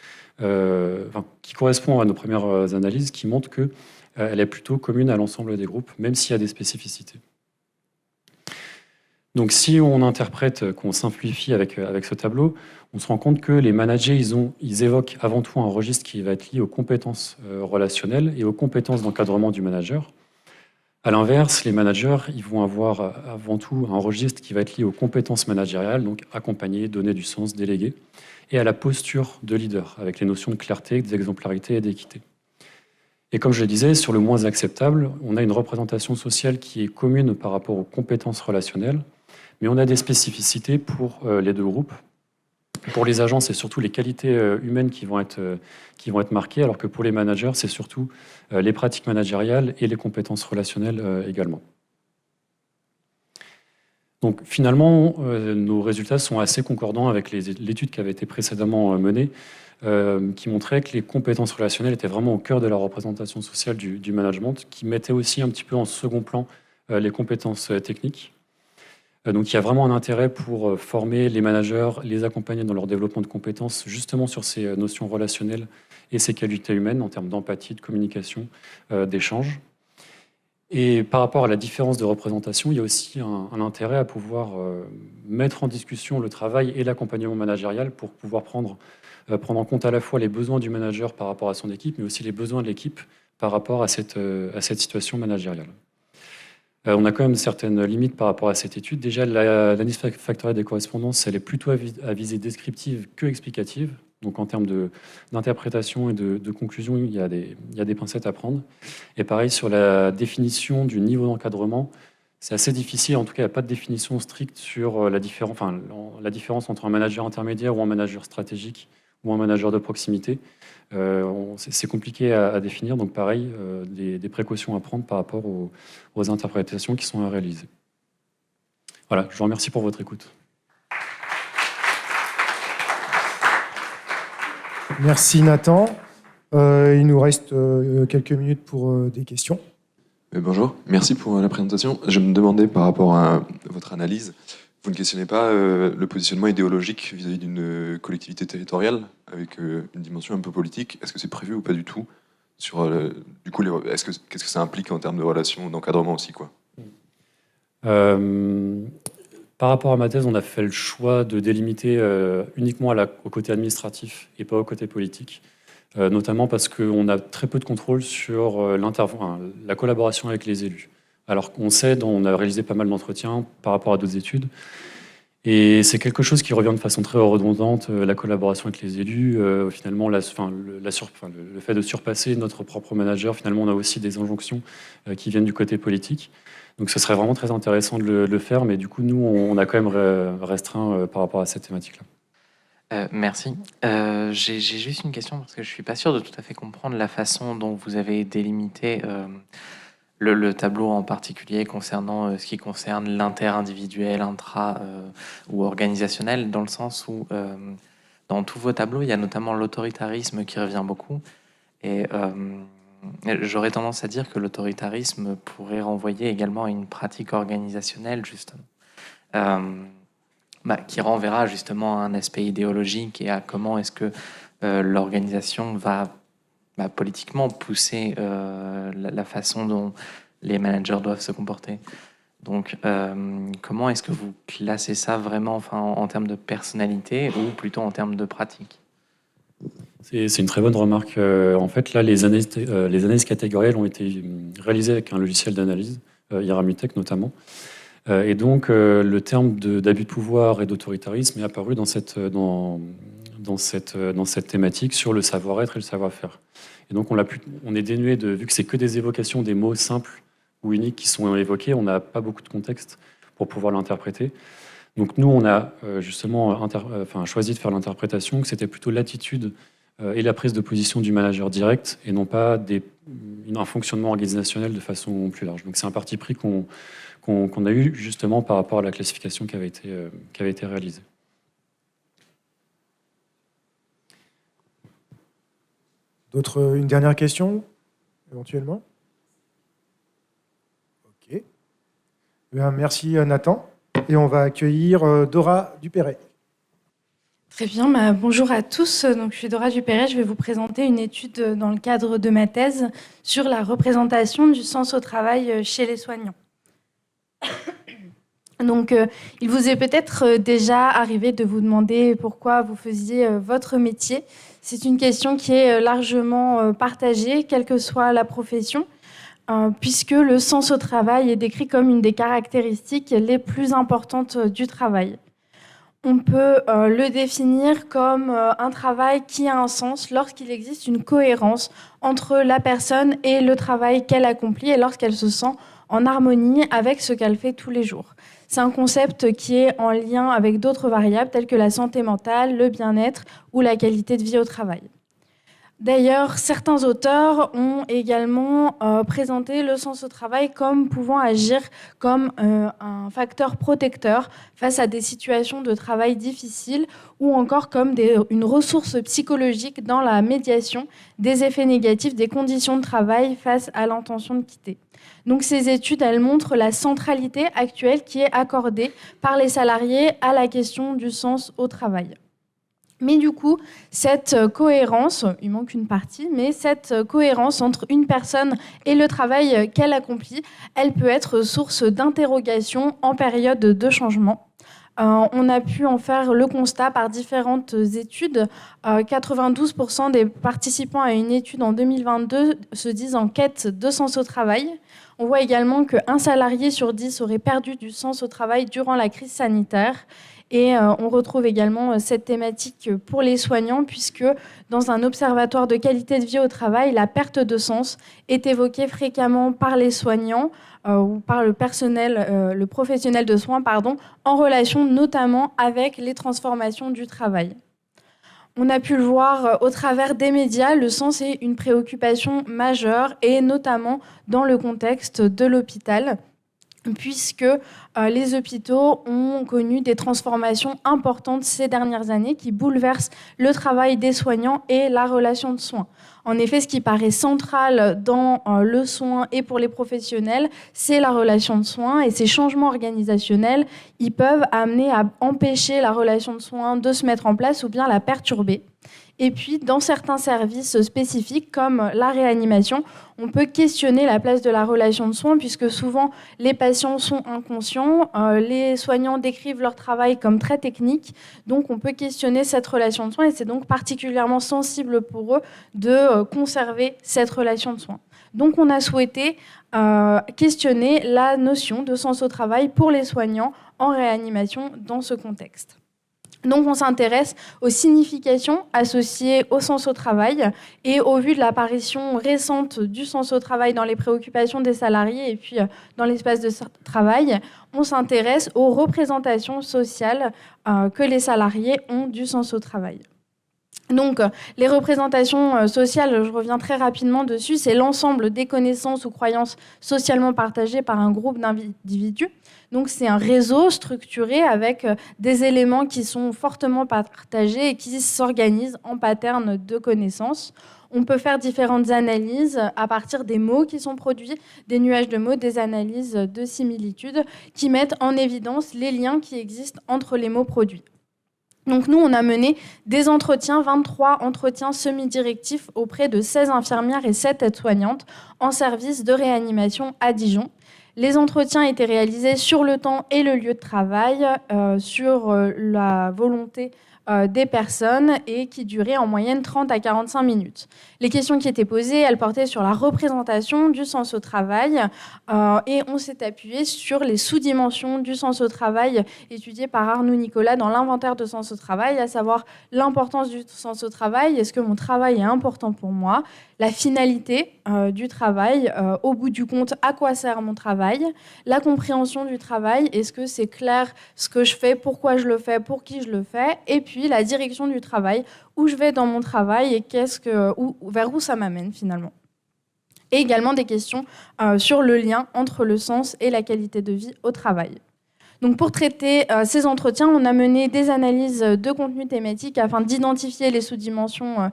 qui correspond à nos premières analyses, qui montre qu'elle est plutôt commune à l'ensemble des groupes, même s'il y a des spécificités. Donc si on interprète, qu'on simplifie avec ce tableau, on se rend compte que les managers, ils évoquent avant tout un registre qui va être lié aux compétences relationnelles et aux compétences d'encadrement du manager. À l'inverse, les managers, ils vont avoir avant tout un registre qui va être lié aux compétences managériales, donc accompagner, donner du sens, déléguer, et à la posture de leader, avec les notions de clarté, d'exemplarité et d'équité. Et comme je le disais, sur le moins acceptable, on a une représentation sociale qui est commune par rapport aux compétences relationnelles, mais on a des spécificités pour les deux groupes. Pour les agents, c'est surtout les qualités humaines qui vont être marquées, alors que pour les managers, c'est surtout les pratiques managériales et les compétences relationnelles également. Donc finalement, nos résultats sont assez concordants avec l'étude qui avait été précédemment menée, qui montrait que les compétences relationnelles étaient vraiment au cœur de la représentation sociale du management, qui mettait aussi un petit peu en second plan les compétences techniques. Donc il y a vraiment un intérêt pour former les managers, les accompagner dans leur développement de compétences, justement sur ces notions relationnelles et ces qualités humaines en termes d'empathie, de communication, d'échange. Et par rapport à la différence de représentation, il y a aussi un intérêt à pouvoir mettre en discussion le travail et l'accompagnement managérial pour pouvoir prendre en compte à la fois les besoins du manager par rapport à son équipe, mais aussi les besoins de l'équipe par rapport à cette situation managériale. On a quand même certaines limites par rapport à cette étude. Déjà, l'analyse factorielle des correspondances, elle est plutôt à visée descriptive que explicative. Donc en termes d'interprétation et de conclusion, il y a des pincettes à prendre. Et pareil, sur la définition du niveau d'encadrement, c'est assez difficile. En tout cas, il n'y a pas de définition stricte sur la différence entre un manager intermédiaire ou un manager stratégique ou un manager de proximité. C'est compliqué à définir, donc pareil, des précautions à prendre par rapport aux interprétations qui sont à réaliser. Voilà, je vous remercie pour votre écoute.
Merci Nathan. Il nous reste quelques minutes pour des questions.
Bonjour, merci pour la présentation. Je me demandais par rapport à votre analyse, vous ne questionnez pas le positionnement idéologique vis-à-vis d'une collectivité territoriale avec une dimension un peu politique. Est-ce que c'est prévu ou pas du tout sur, du coup, qu'est-ce que ça implique en termes de relations, d'encadrement aussi, quoi?
Par rapport à ma thèse, on a fait le choix de délimiter uniquement au côté administratif et pas au côté politique, notamment parce qu'on a très peu de contrôle sur la collaboration avec les élus. Alors qu'on sait, on a réalisé pas mal d'entretiens par rapport à d'autres études, et c'est quelque chose qui revient de façon très redondante, la collaboration avec les élus. Finalement, le fait de surpasser notre propre manager, finalement, on a aussi des injonctions qui viennent du côté politique. Donc ce serait vraiment très intéressant de le faire, mais du coup, nous, on a quand même restreint par rapport à cette thématique-là.
Merci. J'ai juste une question, parce que je ne suis pas sûr de tout à fait comprendre la façon dont vous avez délimité le tableau en particulier concernant ce qui concerne l'inter-individuel, intra ou organisationnel, dans le sens où dans tous vos tableaux, il y a notamment l'autoritarisme qui revient beaucoup. Et j'aurais tendance à dire que l'autoritarisme pourrait renvoyer également à une pratique organisationnelle, justement, qui renverra justement à un aspect idéologique et à comment est-ce que l'organisation va politiquement pousser la façon dont les managers doivent se comporter. Donc, comment est-ce que vous classez ça vraiment, en termes de personnalité ou plutôt en termes de pratique?
C'est une très bonne remarque. En fait, là, les analyses catégorielles ont été réalisées avec un logiciel d'analyse, Iramutech notamment. Et donc, le terme d'abus de pouvoir et d'autoritarisme est apparu dans cette thématique sur le savoir-être et le savoir-faire. Et donc, on est dénué vu que c'est que des évocations des mots simples ou uniques qui sont évoqués, on n'a pas beaucoup de contexte pour pouvoir l'interpréter. Donc nous, on a justement choisi de faire l'interprétation que c'était plutôt l'attitude et la prise de position du manager direct et non pas un fonctionnement organisationnel de façon plus large. Donc c'est un parti pris qu'on a eu justement par rapport à la classification qui avait été réalisée.
Une dernière question, éventuellement? Ok. Bien, merci Nathan. Et on va accueillir Dora Dupéret.
Très bien, bonjour à tous. Donc, je suis Dora Dupéret, je vais vous présenter une étude dans le cadre de ma thèse sur la représentation du sens au travail chez les soignants. Donc, il vous est peut-être déjà arrivé de vous demander pourquoi vous faisiez votre métier. C'est une question qui est largement partagée, quelle que soit la profession, puisque le sens au travail est décrit comme une des caractéristiques les plus importantes du travail. On peut le définir comme un travail qui a un sens lorsqu'il existe une cohérence entre la personne et le travail qu'elle accomplit et lorsqu'elle se sent en harmonie avec ce qu'elle fait tous les jours. C'est un concept qui est en lien avec d'autres variables telles que la santé mentale, le bien-être ou la qualité de vie au travail. D'ailleurs, certains auteurs ont également présenté le sens au travail comme pouvant agir comme un facteur protecteur face à des situations de travail difficiles ou encore comme une ressource psychologique dans la médiation des effets négatifs des conditions de travail face à l'intention de quitter. Donc ces études, elles montrent la centralité actuelle qui est accordée par les salariés à la question du sens au travail. Mais du coup, cette cohérence, il manque une partie, mais cette cohérence entre une personne et le travail qu'elle accomplit, elle peut être source d'interrogation en période de changement. On a pu en faire le constat par différentes études. 92% des participants à une étude en 2022 se disent en quête de sens au travail. On voit également qu'un salarié sur 10 aurait perdu du sens au travail durant la crise sanitaire. Et on retrouve également cette thématique pour les soignants, puisque dans un observatoire de qualité de vie au travail, la perte de sens est évoquée fréquemment par les soignants ou par le professionnel de soins, en relation notamment avec les transformations du travail. On a pu le voir au travers des médias, le sens est une préoccupation majeure, et notamment dans le contexte de l'hôpital, puisque les hôpitaux ont connu des transformations importantes ces dernières années qui bouleversent le travail des soignants et la relation de soins. En effet, ce qui paraît central dans le soin et pour les professionnels, c'est la relation de soins, et ces changements organisationnels, ils peuvent amener à empêcher la relation de soins de se mettre en place ou bien la perturber. Et puis, dans certains services spécifiques, comme la réanimation, on peut questionner la place de la relation de soins, puisque souvent, les patients sont inconscients, les soignants décrivent leur travail comme très technique, donc on peut questionner cette relation de soins, et c'est donc particulièrement sensible pour eux de conserver cette relation de soins. Donc, on a souhaité questionner la notion de sens au travail pour les soignants en réanimation dans ce contexte. Donc on s'intéresse aux significations associées au sens au travail, et au vu de l'apparition récente du sens au travail dans les préoccupations des salariés et puis dans l'espace de travail, on s'intéresse aux représentations sociales que les salariés ont du sens au travail. Donc, les représentations sociales, je reviens très rapidement dessus, c'est l'ensemble des connaissances ou croyances socialement partagées par un groupe d'individus. Donc, c'est un réseau structuré avec des éléments qui sont fortement partagés et qui s'organisent en patterns de connaissances. On peut faire différentes analyses à partir des mots qui sont produits, des nuages de mots, des analyses de similitudes qui mettent en évidence les liens qui existent entre les mots produits. Donc nous, on a mené des entretiens, 23 entretiens semi-directifs auprès de 16 infirmières et 7 aides-soignantes en service de réanimation à Dijon. Les entretiens étaient réalisés sur le temps et le lieu de travail, sur la volonté des personnes, et qui duraient en moyenne 30 à 45 minutes. Les questions qui étaient posées, elles portaient sur la représentation du sens au travail, et on s'est appuyé sur les sous-dimensions du sens au travail étudiées par Arnaud Nicolas dans l'inventaire de sens au travail, à savoir l'importance du sens au travail, est-ce que mon travail est important pour moi, la finalité du travail, au bout du compte, à quoi sert mon travail, la compréhension du travail, est-ce que c'est clair ce que je fais, pourquoi je le fais, pour qui je le fais, et puis la direction du travail, où je vais dans mon travail et vers où ça m'amène finalement. Et également des questions sur le lien entre le sens et la qualité de vie au travail. Donc pour traiter ces entretiens, on a mené des analyses de contenu thématique afin d'identifier les sous-dimensions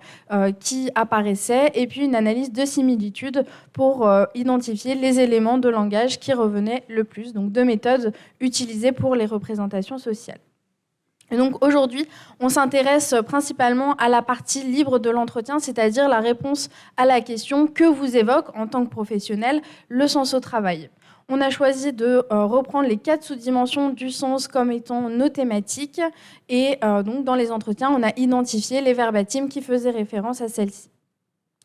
qui apparaissaient, et puis une analyse de similitude pour identifier les éléments de langage qui revenaient le plus, donc deux méthodes utilisées pour les représentations sociales. Et donc aujourd'hui, on s'intéresse principalement à la partie libre de l'entretien, c'est-à-dire la réponse à la question que vous évoque en tant que professionnel le sens au travail. On a choisi de reprendre les 4 sous-dimensions du sens comme étant nos thématiques, et donc dans les entretiens, on a identifié les verbatims qui faisaient référence à celles-ci.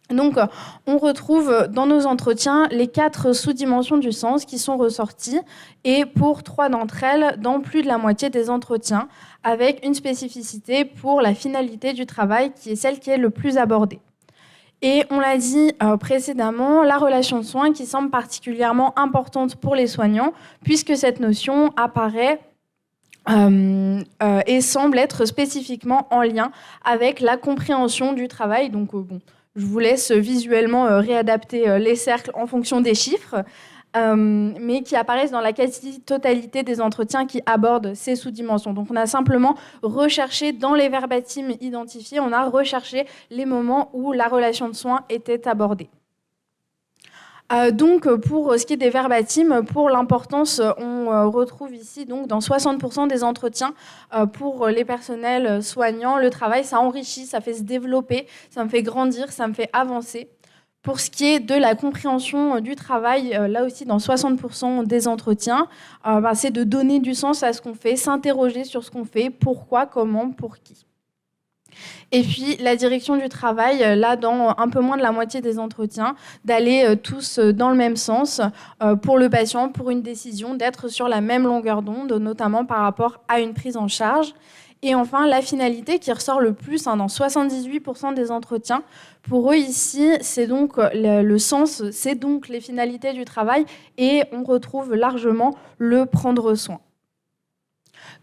Donc, on retrouve dans nos entretiens les 4 sous-dimensions du sens qui sont ressorties, et pour 3 d'entre elles, dans plus de la moitié des entretiens, avec une spécificité pour la finalité du travail, qui est celle qui est le plus abordée. Et on l'a dit précédemment, la relation de soins qui semble particulièrement importante pour les soignants, puisque cette notion apparaît et semble être spécifiquement en lien avec la compréhension du travail. Donc, je vous laisse visuellement réadapter les cercles en fonction des chiffres, mais qui apparaissent dans la quasi-totalité des entretiens qui abordent ces sous-dimensions. Donc on a simplement recherché dans les verbatims identifiés, on a recherché les moments où la relation de soins était abordée. Donc pour ce qui est des verbatims, pour l'importance, on retrouve ici donc dans 60% des entretiens pour les personnels soignants, le travail ça enrichit, ça fait se développer, ça me fait grandir, ça me fait avancer. Pour ce qui est de la compréhension du travail, là aussi dans 60% des entretiens, c'est de donner du sens à ce qu'on fait, s'interroger sur ce qu'on fait, pourquoi, comment, pour qui. Et puis la direction du travail, là, dans un peu moins de la moitié des entretiens, d'aller tous dans le même sens pour le patient, pour une décision, d'être sur la même longueur d'onde, notamment par rapport à une prise en charge. Et enfin, la finalité qui ressort le plus dans 78% des entretiens. Pour eux, ici, c'est donc le sens, c'est donc les finalités du travail et on retrouve largement le prendre soin.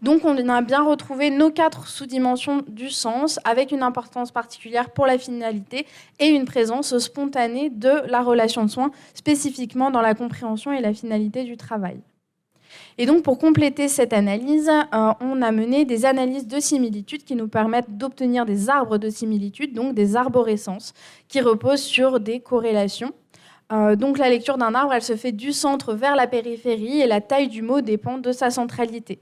Donc, on a bien retrouvé nos 4 sous-dimensions du sens avec une importance particulière pour la finalité et une présence spontanée de la relation de soins, spécifiquement dans la compréhension et la finalité du travail. Et donc, pour compléter cette analyse, on a mené des analyses de similitudes qui nous permettent d'obtenir des arbres de similitudes, donc des arborescences, qui reposent sur des corrélations. Donc, la lecture d'un arbre, elle se fait du centre vers la périphérie et la taille du mot dépend de sa centralité.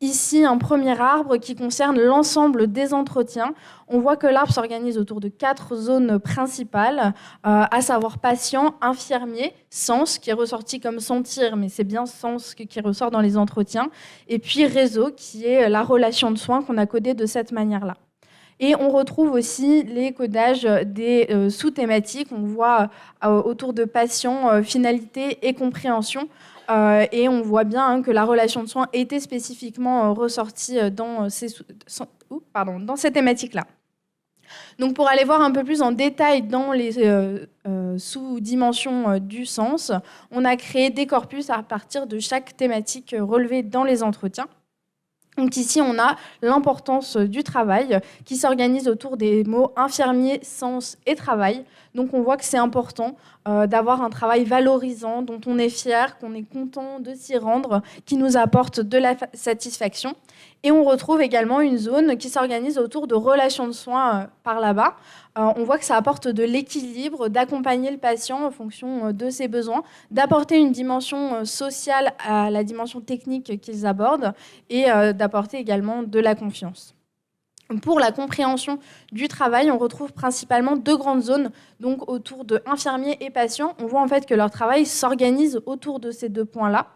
Ici, un premier arbre qui concerne l'ensemble des entretiens. On voit que l'arbre s'organise autour de 4 zones principales, à savoir patient, infirmier, sens, qui est ressorti comme sentir, mais c'est bien sens qui ressort dans les entretiens, et puis réseau, qui est la relation de soins qu'on a codée de cette manière-là. Et on retrouve aussi les codages des sous-thématiques. On voit autour de patient, finalité et compréhension. Et on voit bien que la relation de soins était spécifiquement ressortie dans ces thématiques-là. Donc pour aller voir un peu plus en détail dans les sous-dimensions du sens, on a créé des corpus à partir de chaque thématique relevée dans les entretiens. Donc ici, on a l'importance du travail qui s'organise autour des mots infirmier, sens et travail. Donc on voit que c'est important d'avoir un travail valorisant, dont on est fier, qu'on est content de s'y rendre, qui nous apporte de la satisfaction. Et on retrouve également une zone qui s'organise autour de relations de soins par là-bas. On voit que ça apporte de l'équilibre, d'accompagner le patient en fonction de ses besoins, d'apporter une dimension sociale à la dimension technique qu'ils abordent et d'apporter également de la confiance. Pour la compréhension du travail, on retrouve principalement 2 grandes zones, donc autour de infirmiers et patients. On voit en fait que leur travail s'organise autour de ces 2 points-là.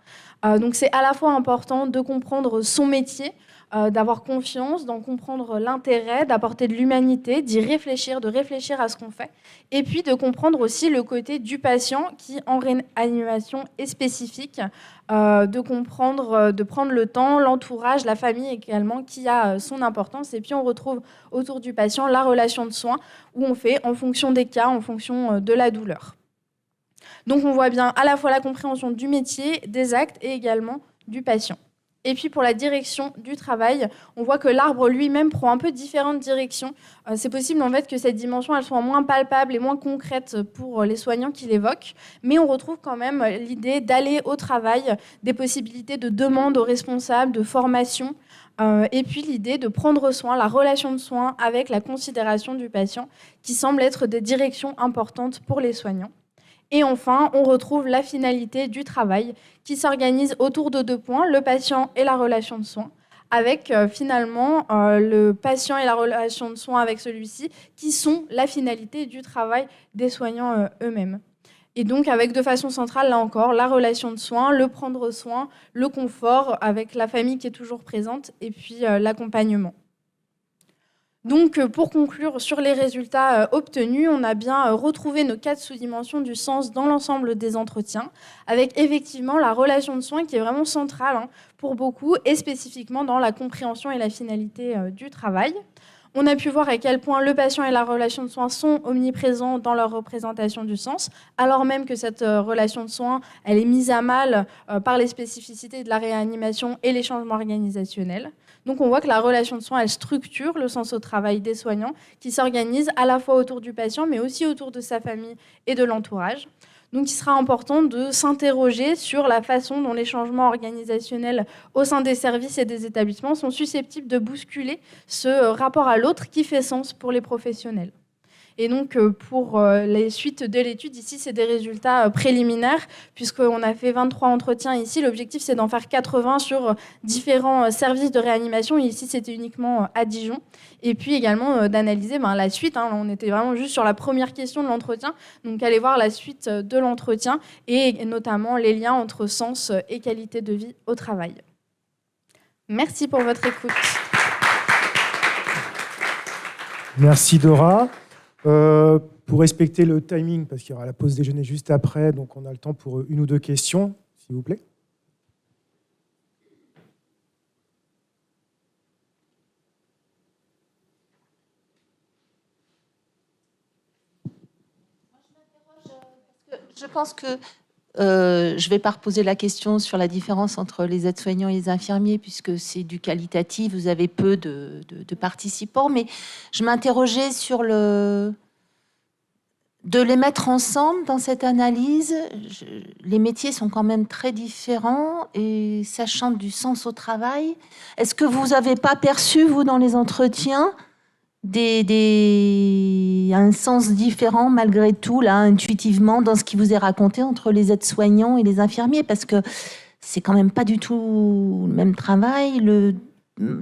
Donc c'est à la fois important de comprendre son métier, d'avoir confiance, d'en comprendre l'intérêt, d'apporter de l'humanité, d'y réfléchir, de réfléchir à ce qu'on fait, et puis de comprendre aussi le côté du patient qui, en réanimation, est spécifique, de comprendre, de prendre le temps, l'entourage, la famille également, qui a son importance. Et puis on retrouve autour du patient la relation de soins, où on fait en fonction des cas, en fonction de la douleur. Donc on voit bien à la fois la compréhension du métier, des actes et également du patient. Et puis pour la direction du travail, on voit que l'arbre lui-même prend un peu différentes directions. C'est possible en fait que cette dimension elle soit moins palpable et moins concrète pour les soignants qui l'évoquent, mais on retrouve quand même l'idée d'aller au travail, des possibilités de demande aux responsables, de formation, et puis l'idée de prendre soin, la relation de soins avec la considération du patient, qui semble être des directions importantes pour les soignants. Et enfin, on retrouve la finalité du travail qui s'organise autour de 2 points, le patient et la relation de soins, avec finalement le patient et la relation de soins avec celui-ci qui sont la finalité du travail des soignants eux-mêmes. Et donc avec de façon centrale, là encore, la relation de soins, le prendre soin, le confort avec la famille qui est toujours présente et puis l'accompagnement. Donc, pour conclure sur les résultats obtenus, on a bien retrouvé nos 4 sous-dimensions du sens dans l'ensemble des entretiens, avec effectivement la relation de soins qui est vraiment centrale pour beaucoup, et spécifiquement dans la compréhension et la finalité du travail. On a pu voir à quel point le patient et la relation de soins sont omniprésents dans leur représentation du sens, alors même que cette relation de soins elle est mise à mal par les spécificités de la réanimation et les changements organisationnels. Donc on voit que la relation de soins, elle structure le sens au travail des soignants qui s'organisent à la fois autour du patient, mais aussi autour de sa famille et de l'entourage. Donc il sera important de s'interroger sur la façon dont les changements organisationnels au sein des services et des établissements sont susceptibles de bousculer ce rapport à l'autre qui fait sens pour les professionnels. Et donc, pour les suites de l'étude, ici, c'est des résultats préliminaires, puisqu'on a fait 23 entretiens ici. L'objectif, c'est d'en faire 80 sur différents services de réanimation. Et ici, c'était uniquement à Dijon. Et puis également d'analyser la suite. On était vraiment juste sur la première question de l'entretien. Donc, aller voir la suite de l'entretien et notamment les liens entre sens et qualité de vie au travail. Merci pour votre écoute.
Merci Dora. Pour respecter le timing, parce qu'il y aura la pause déjeuner juste après, donc on a le temps pour une ou deux questions, s'il vous plaît.
Je pense que je ne vais pas reposer la question sur la différence entre les aides-soignants et les infirmiers, puisque c'est du qualitatif, vous avez peu de participants, mais je m'interrogeais sur de les mettre ensemble dans cette analyse. Les métiers sont quand même très différents, et sachant du sens au travail, est-ce que vous n'avez pas perçu, vous, dans les entretiens, un sens différent malgré tout, là, intuitivement, dans ce qui vous est raconté entre les aides-soignants et les infirmiers, parce que c'est quand même pas du tout le même travail. Le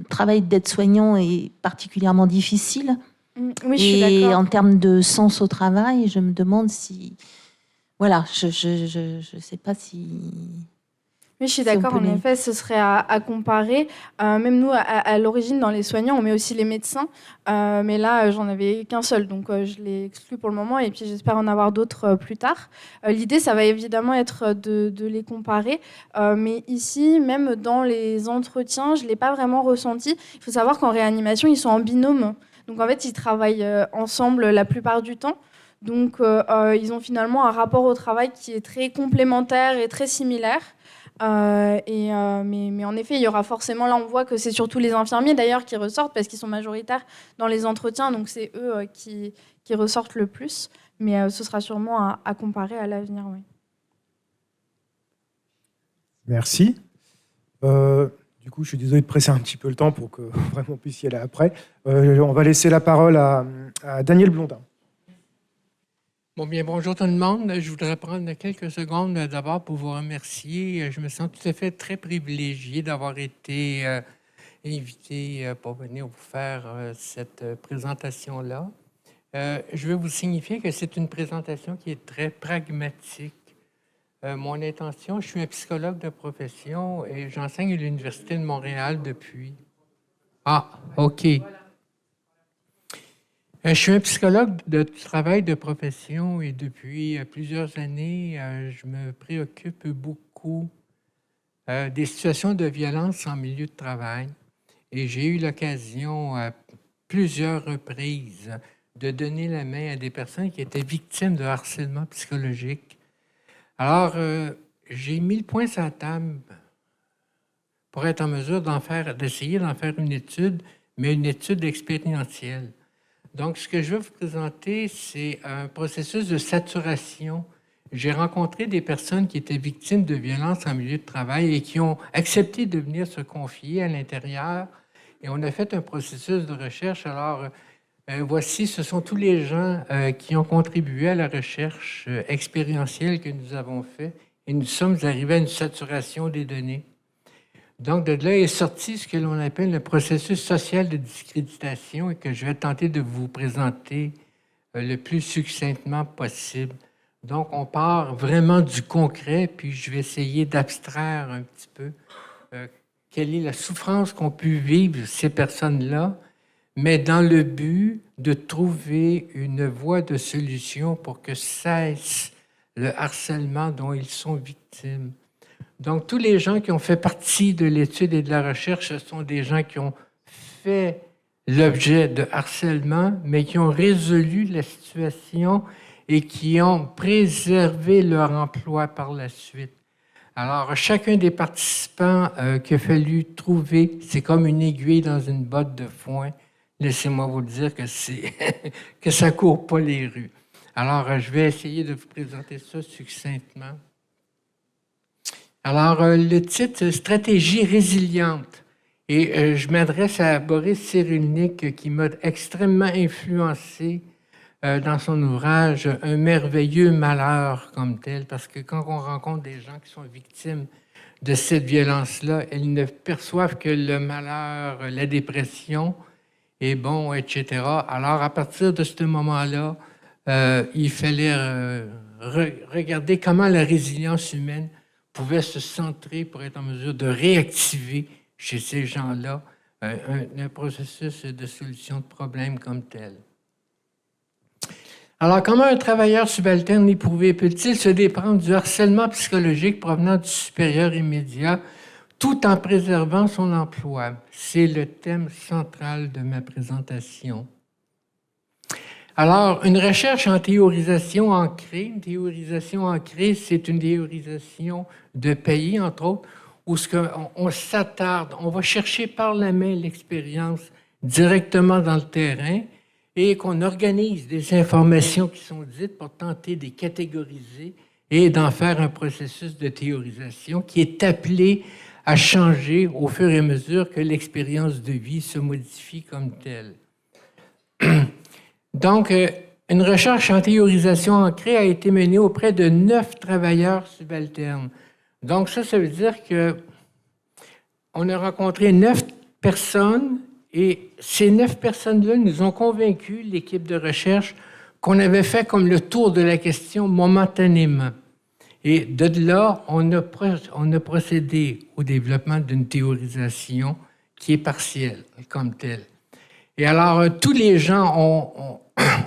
travail d'aide-soignant est particulièrement difficile.
Oui, je suis d'accord.
Et en termes de sens au travail, je me demande si... Voilà, je sais pas si...
Oui, je suis d'accord. En effet, ce serait à comparer. Même nous, à l'origine, dans les soignants, on met aussi les médecins. Mais là, j'en avais qu'un seul. Donc, je l'ai exclu pour le moment. Et puis, j'espère en avoir d'autres plus tard. L'idée, ça va évidemment être de les comparer. Mais ici, même dans les entretiens, je ne l'ai pas vraiment ressenti. Il faut savoir qu'en réanimation, ils sont en binôme. Donc, en fait, ils travaillent ensemble la plupart du temps. Donc, ils ont finalement un rapport au travail qui est très complémentaire et très similaire. Mais en effet, il y aura forcément, là on voit que c'est surtout les infirmiers d'ailleurs qui ressortent parce qu'ils sont majoritaires dans les entretiens, donc c'est eux qui ressortent le plus. Mais ce sera sûrement à comparer à l'avenir. Oui.
Merci. Du coup, je suis désolé de presser un petit peu le temps pour que vraiment on puisse y aller après. On va laisser la parole à Daniel Blondin.
Bon, bien, bonjour tout le monde. Je voudrais prendre quelques secondes d'abord pour vous remercier. Je me sens tout à fait très privilégié d'avoir été invité pour venir vous faire cette présentation-là. Je veux vous signifier que c'est une présentation qui est très pragmatique. Mon intention, je suis un psychologue de profession et j'enseigne à l'Université de Montréal depuis... Ah, OK. Je suis un psychologue de travail de profession et depuis plusieurs années, je me préoccupe beaucoup des situations de violence en milieu de travail. Et j'ai eu l'occasion à plusieurs reprises de donner la main à des personnes qui étaient victimes de harcèlement psychologique. Alors, j'ai mis le point sur la table pour être en mesure d'essayer d'en faire une étude, mais une étude expérientielle. Donc, ce que je veux vous présenter, c'est un processus de saturation. J'ai rencontré des personnes qui étaient victimes de violences en milieu de travail et qui ont accepté de venir se confier à l'intérieur. Et on a fait un processus de recherche. Alors, voici, ce sont tous les gens qui ont contribué à la recherche expérientielle que nous avons faite. Et nous sommes arrivés à une saturation des données. Donc, de là est sorti ce que l'on appelle le processus social de discréditation et que je vais tenter de vous présenter le plus succinctement possible. Donc, on part vraiment du concret, puis je vais essayer d'abstraire un petit peu quelle est la souffrance qu'ont pu vivre ces personnes-là, mais dans le but de trouver une voie de solution pour que cesse le harcèlement dont ils sont victimes. Donc, tous les gens qui ont fait partie de l'étude et de la recherche, ce sont des gens qui ont fait l'objet de harcèlement, mais qui ont résolu la situation et qui ont préservé leur emploi par la suite. Alors, chacun des participants qu'il a fallu trouver, c'est comme une aiguille dans une botte de foin. Laissez-moi vous dire que que ça ne court pas les rues. Alors, je vais essayer de vous présenter ça succinctement. Alors, le titre « Stratégie résiliente ». Et je m'adresse à Boris Cyrulnik, qui m'a extrêmement influencé dans son ouvrage « Un merveilleux malheur » comme tel, parce que quand on rencontre des gens qui sont victimes de cette violence-là, ils ne perçoivent que le malheur, la dépression, et bon, etc. Alors, à partir de ce moment-là, il fallait regarder comment la résilience humaine pouvait se centrer pour être en mesure de réactiver chez ces gens-là un processus de solution de problème comme tel. Alors, comment un travailleur subalterne éprouvé peut-il se déprendre du harcèlement psychologique provenant du supérieur immédiat tout en préservant son emploi? C'est le thème central de ma présentation. Alors, une recherche en théorisation ancrée. Une théorisation ancrée, c'est une théorisation de pays, entre autres, où on s'attarde, on va chercher par la main l'expérience directement dans le terrain et qu'on organise des informations qui sont dites pour tenter de les catégoriser et d'en faire un processus de théorisation qui est appelé à changer au fur et à mesure que l'expérience de vie se modifie comme telle. Donc, une recherche en théorisation ancrée a été menée auprès de 9 travailleurs subalternes. Donc, ça veut dire qu'on a rencontré 9 personnes et ces 9 personnes-là nous ont convaincu, l'équipe de recherche, qu'on avait fait comme le tour de la question momentanément. Et de là, on a procédé au développement d'une théorisation qui est partielle, comme telle. Et alors, tous les gens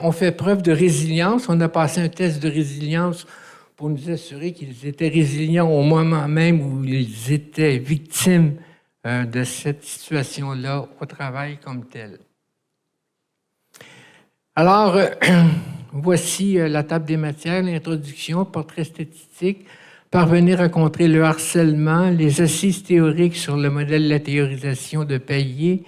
ont fait preuve de résilience. On a passé un test de résilience pour nous assurer qu'ils étaient résilients au moment même où ils étaient victimes de cette situation-là au travail comme tel. Alors, voici la table des matières, l'introduction, portrait statistique, parvenir à contrer le harcèlement, les assises théoriques sur le modèle de la théorisation de Payet,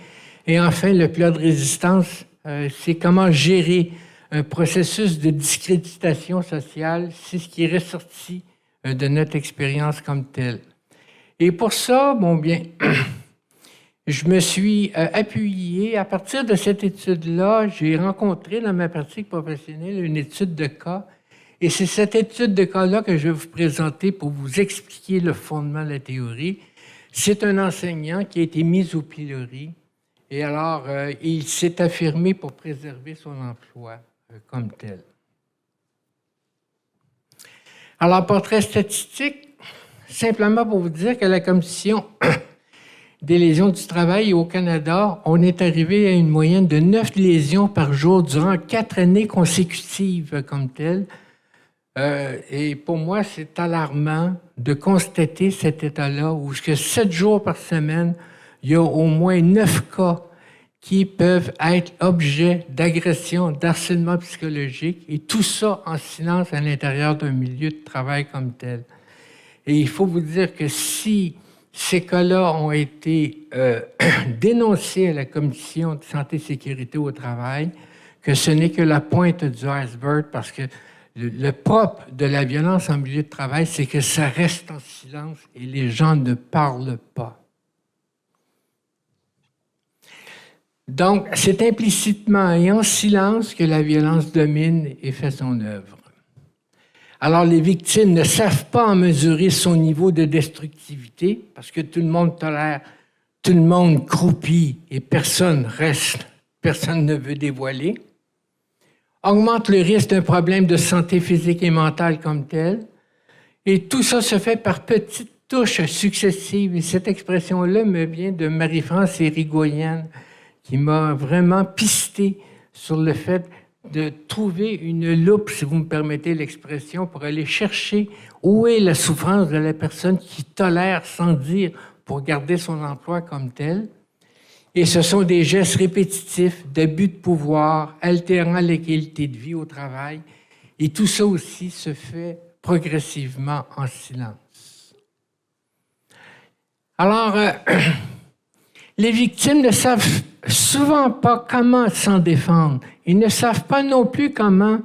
et enfin, le plat de résistance, c'est comment gérer un processus de discréditation sociale, c'est ce qui est ressorti de notre expérience comme telle. Et pour ça, bon bien, je me suis appuyé, à partir de cette étude-là, j'ai rencontré dans ma pratique professionnelle une étude de cas, et c'est cette étude de cas-là que je vais vous présenter pour vous expliquer le fondement de la théorie. C'est un enseignant qui a été mis au pilori, et alors il s'est affirmé pour préserver son emploi comme tel. Alors, portrait statistique, simplement pour vous dire que la Commission des lésions du travail au Canada, on est arrivé à une moyenne de 9 lésions par jour durant 4 années consécutives comme telles. Et pour moi, c'est alarmant de constater cet état-là où 7 jours par semaine, il y a au moins 9 cas qui peuvent être objets d'agression, d'harcèlement psychologique, et tout ça en silence à l'intérieur d'un milieu de travail comme tel. Et il faut vous dire que si ces cas-là ont été dénoncés à la Commission de santé et sécurité au travail, que ce n'est que la pointe du iceberg, parce que le propre de la violence en milieu de travail, c'est que ça reste en silence et les gens ne parlent pas. Donc, c'est implicitement et en silence que la violence domine et fait son œuvre. Alors, les victimes ne savent pas en mesurer son niveau de destructivité parce que tout le monde tolère, tout le monde croupit et personne reste, personne ne veut dévoiler. Augmente le risque d'un problème de santé physique et mentale comme tel. Et tout ça se fait par petites touches successives. Et cette expression-là me vient de Marie-France Érigoyen, qui m'a vraiment pisté sur le fait de trouver une loupe, si vous me permettez l'expression, pour aller chercher où est la souffrance de la personne qui tolère sans dire pour garder son emploi comme tel. Et ce sont des gestes répétitifs d'abus de pouvoir, altérant la qualité de vie au travail. Et tout ça aussi se fait progressivement en silence. Alors, les victimes ne savent souvent pas comment s'en défendre. Ils ne savent pas non plus comment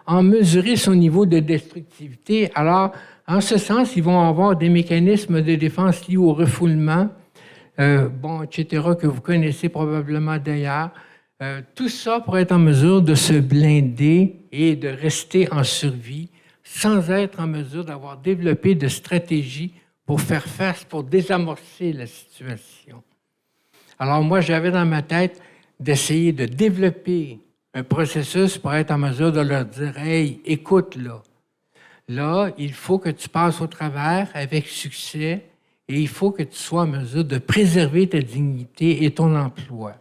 en mesurer son niveau de destructivité. Alors, en ce sens, ils vont avoir des mécanismes de défense liés au refoulement, etc., que vous connaissez probablement d'ailleurs. Tout ça pour être en mesure de se blinder et de rester en survie sans être en mesure d'avoir développé de stratégies pour faire face, pour désamorcer la situation. Alors moi, j'avais dans ma tête d'essayer de développer un processus pour être en mesure de leur dire « Hey, écoute, là, il faut que tu passes au travers avec succès et il faut que tu sois en mesure de préserver ta dignité et ton emploi.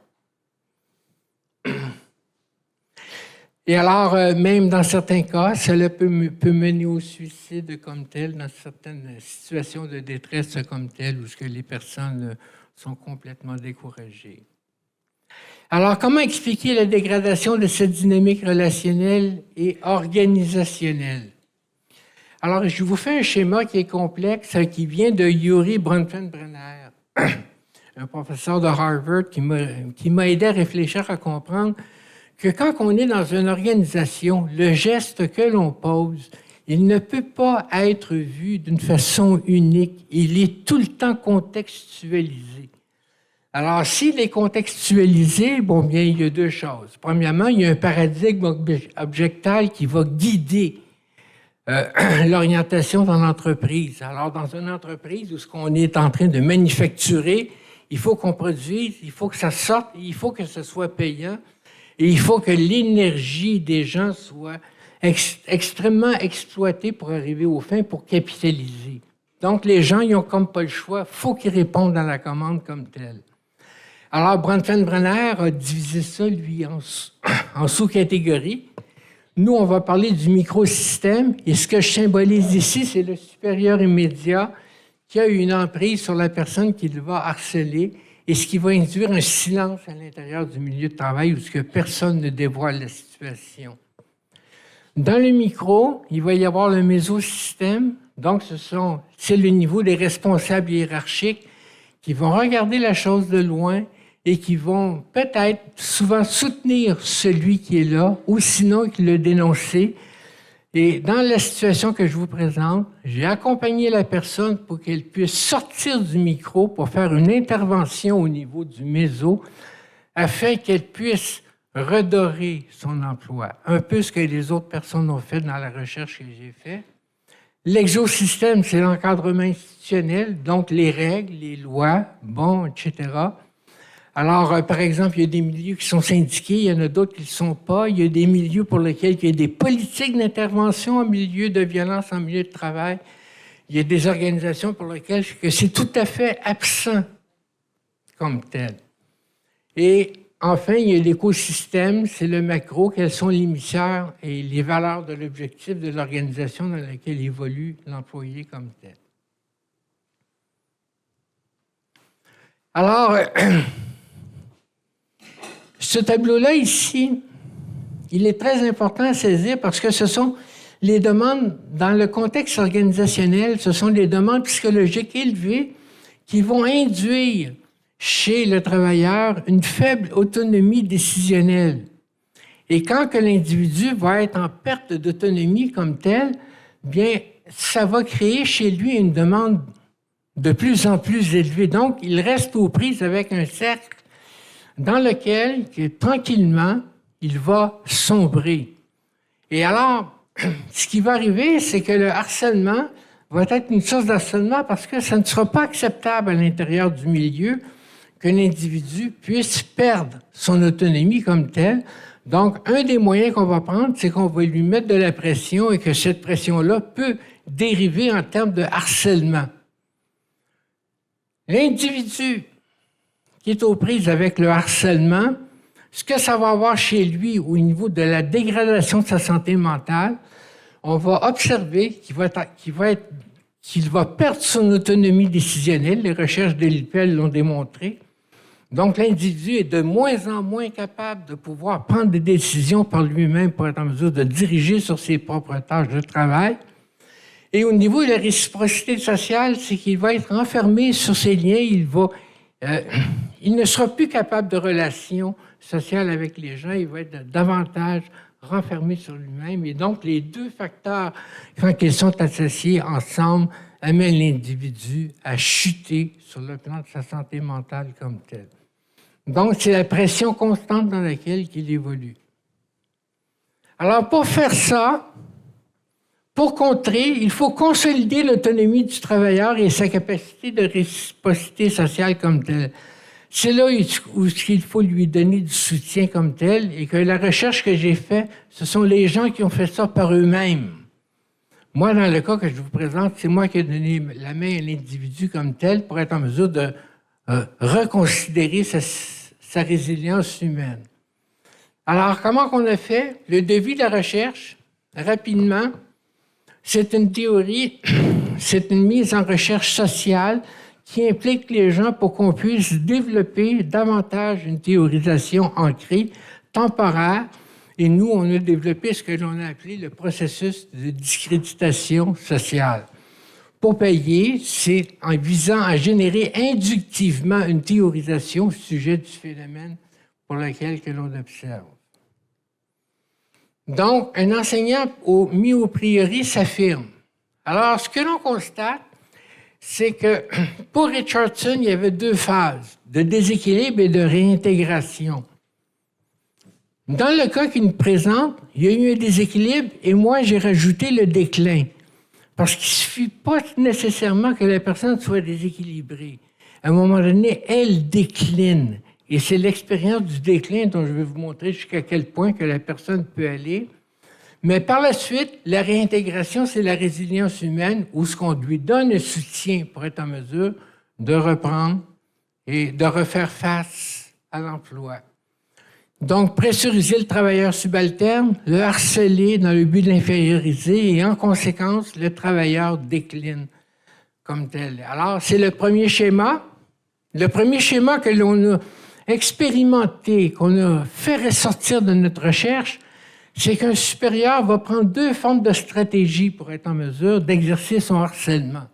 Et alors, même dans certains cas, cela peut mener au suicide comme tel, dans certaines situations de détresse comme telle, où les personnes sont complètement découragées. Alors, comment expliquer la dégradation de cette dynamique relationnelle et organisationnelle? Alors, je vous fais un schéma qui est complexe, qui vient de Yuri Bronfenbrenner, un professeur de Harvard qui m'a aidé à réfléchir, à comprendre que quand on est dans une organisation, le geste que l'on pose, il ne peut pas être vu d'une façon unique. Il est tout le temps contextualisé. Alors, s'il est contextualisé, bon, bien, il y a deux choses. Premièrement, il y a un paradigme objectal qui va guider l'orientation dans l'entreprise. Alors, dans une entreprise où ce qu'on est en train de manufacturer, il faut qu'on produise, il faut que ça sorte, il faut que ce soit payant. Et il faut que l'énergie des gens soit extrêmement exploitée pour arriver aux fins, pour capitaliser. Donc, les gens, ils n'ont comme pas le choix. Il faut qu'ils répondent à la commande comme telle. Alors, Bronfenbrenner a divisé ça, lui, en sous-catégories. Nous, on va parler du microsystème. Et ce que je symbolise ici, c'est le supérieur immédiat qui a une emprise sur la personne qui va harceler, et ce qui va induire un silence à l'intérieur du milieu de travail où ce que personne ne dévoile la situation. Dans le micro, il va y avoir le mésosystème. Donc, c'est le niveau des responsables hiérarchiques qui vont regarder la chose de loin et qui vont peut-être souvent soutenir celui qui est là ou sinon qui le dénoncer. Et dans la situation que je vous présente, j'ai accompagné la personne pour qu'elle puisse sortir du micro pour faire une intervention au niveau du méso afin qu'elle puisse redorer son emploi. Un peu ce que les autres personnes ont fait dans la recherche que j'ai faite. L'exosystème, c'est l'encadrement institutionnel, donc les règles, les lois, bon, etc. Alors, par exemple, il y a des milieux qui sont syndiqués, il y en a d'autres qui ne le sont pas. Il y a des milieux pour lesquels il y a des politiques d'intervention en milieu de violence, en milieu de travail. Il y a des organisations pour lesquelles c'est tout à fait absent comme tel. Et enfin, il y a l'écosystème, c'est le macro, quelles sont les missions et les valeurs de l'objectif de l'organisation dans laquelle évolue l'employé comme tel. Alors, ce tableau-là ici, il est très important à saisir parce que ce sont les demandes, dans le contexte organisationnel, ce sont des demandes psychologiques élevées qui vont induire chez le travailleur une faible autonomie décisionnelle. Et quand que l'individu va être en perte d'autonomie comme tel, bien, ça va créer chez lui une demande de plus en plus élevée. Donc, il reste aux prises avec un cercle dans lequel, tranquillement, il va sombrer. Et alors, ce qui va arriver, c'est que le harcèlement va être une source d'harcèlement parce que ça ne sera pas acceptable à l'intérieur du milieu qu'un individu puisse perdre son autonomie comme tel. Donc, un des moyens qu'on va prendre, c'est qu'on va lui mettre de la pression et que cette pression-là peut dériver en termes de harcèlement. L'individu qui est aux prises avec le harcèlement, ce que ça va avoir chez lui au niveau de la dégradation de sa santé mentale, on va observer qu'il va perdre son autonomie décisionnelle. Les recherches de l'IPEL l'ont démontré. Donc, l'individu est de moins en moins capable de pouvoir prendre des décisions par lui-même pour être en mesure de diriger sur ses propres tâches de travail. Et au niveau de la réciprocité sociale, c'est qu'il va être enfermé sur ses liens, il ne sera plus capable de relations sociales avec les gens, il va être davantage renfermé sur lui-même. Et donc, les deux facteurs, quand ils sont associés ensemble, amènent l'individu à chuter sur le plan de sa santé mentale comme telle. Donc, c'est la pression constante dans laquelle il évolue. Alors, pour faire ça, pour contrer, il faut consolider l'autonomie du travailleur et sa capacité de réciprocité sociale comme telle. C'est là où il faut lui donner du soutien comme tel et que la recherche que j'ai faite, ce sont les gens qui ont fait ça par eux-mêmes. Moi, dans le cas que je vous présente, c'est moi qui ai donné la main à l'individu comme tel pour être en mesure de reconsidérer sa résilience humaine. Alors, comment qu'on a fait? Le devis de la recherche, rapidement, c'est une théorie, c'est une mise en recherche sociale qui implique les gens pour qu'on puisse développer davantage une théorisation ancrée, temporaire. Et nous, on a développé ce que l'on a appelé le processus de discréditation sociale. Pour payer, c'est en visant à générer inductivement une théorisation au sujet du phénomène pour lequel que l'on observe. Donc, un enseignant mis au priori s'affirme. Alors, ce que l'on constate, c'est que pour Richardson, il y avait 2 phases, de déséquilibre et de réintégration. Dans le cas qu'il nous présente, il y a eu un déséquilibre et moi, j'ai rajouté le déclin. Parce qu'il ne suffit pas nécessairement que la personne soit déséquilibrée. À un moment donné, elle décline. Et c'est l'expérience du déclin dont je vais vous montrer jusqu'à quel point que la personne peut aller. Mais par la suite, la réintégration, c'est la résilience humaine où ce qu'on lui donne un soutien pour être en mesure de reprendre et de refaire face à l'emploi. Donc, pressuriser le travailleur subalterne, le harceler dans le but de l'inférioriser et en conséquence, le travailleur décline comme tel. Alors, c'est le premier schéma. Le premier schéma que l'on a expérimenté, qu'on a fait ressortir de notre recherche, c'est qu'un supérieur va prendre 2 formes de stratégie pour être en mesure d'exercer son harcèlement.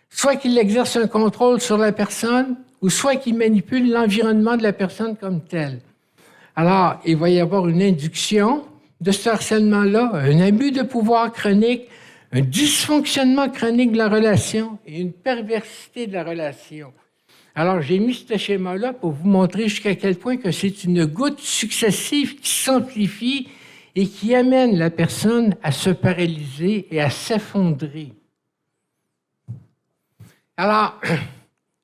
Soit qu'il exerce un contrôle sur la personne, ou soit qu'il manipule l'environnement de la personne comme tel. Alors, il va y avoir une induction de ce harcèlement-là, un abus de pouvoir chronique, un dysfonctionnement chronique de la relation et une perversité de la relation. Alors, j'ai mis ce schéma-là pour vous montrer jusqu'à quel point que c'est une goutte successive qui s'amplifie et qui amène la personne à se paralyser et à s'effondrer. Alors,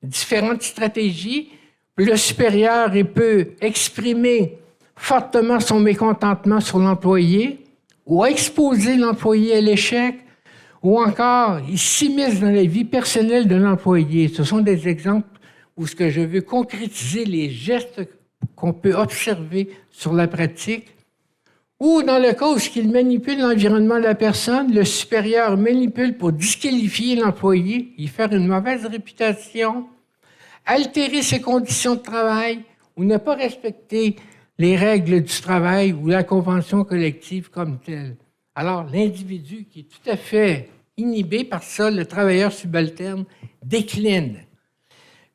différentes stratégies. Le supérieur, il peut exprimer fortement son mécontentement sur l'employé ou exposer l'employé à l'échec ou encore, il s'immisce dans la vie personnelle de l'employé. Ce sont des exemples où ce que je veux concrétiser les gestes qu'on peut observer sur la pratique. Ou dans le cas où il manipule l'environnement de la personne, le supérieur manipule pour disqualifier l'employé, y faire une mauvaise réputation, altérer ses conditions de travail ou ne pas respecter les règles du travail ou la convention collective comme telle. Alors, l'individu qui est tout à fait inhibé par ça, le travailleur subalterne, décline.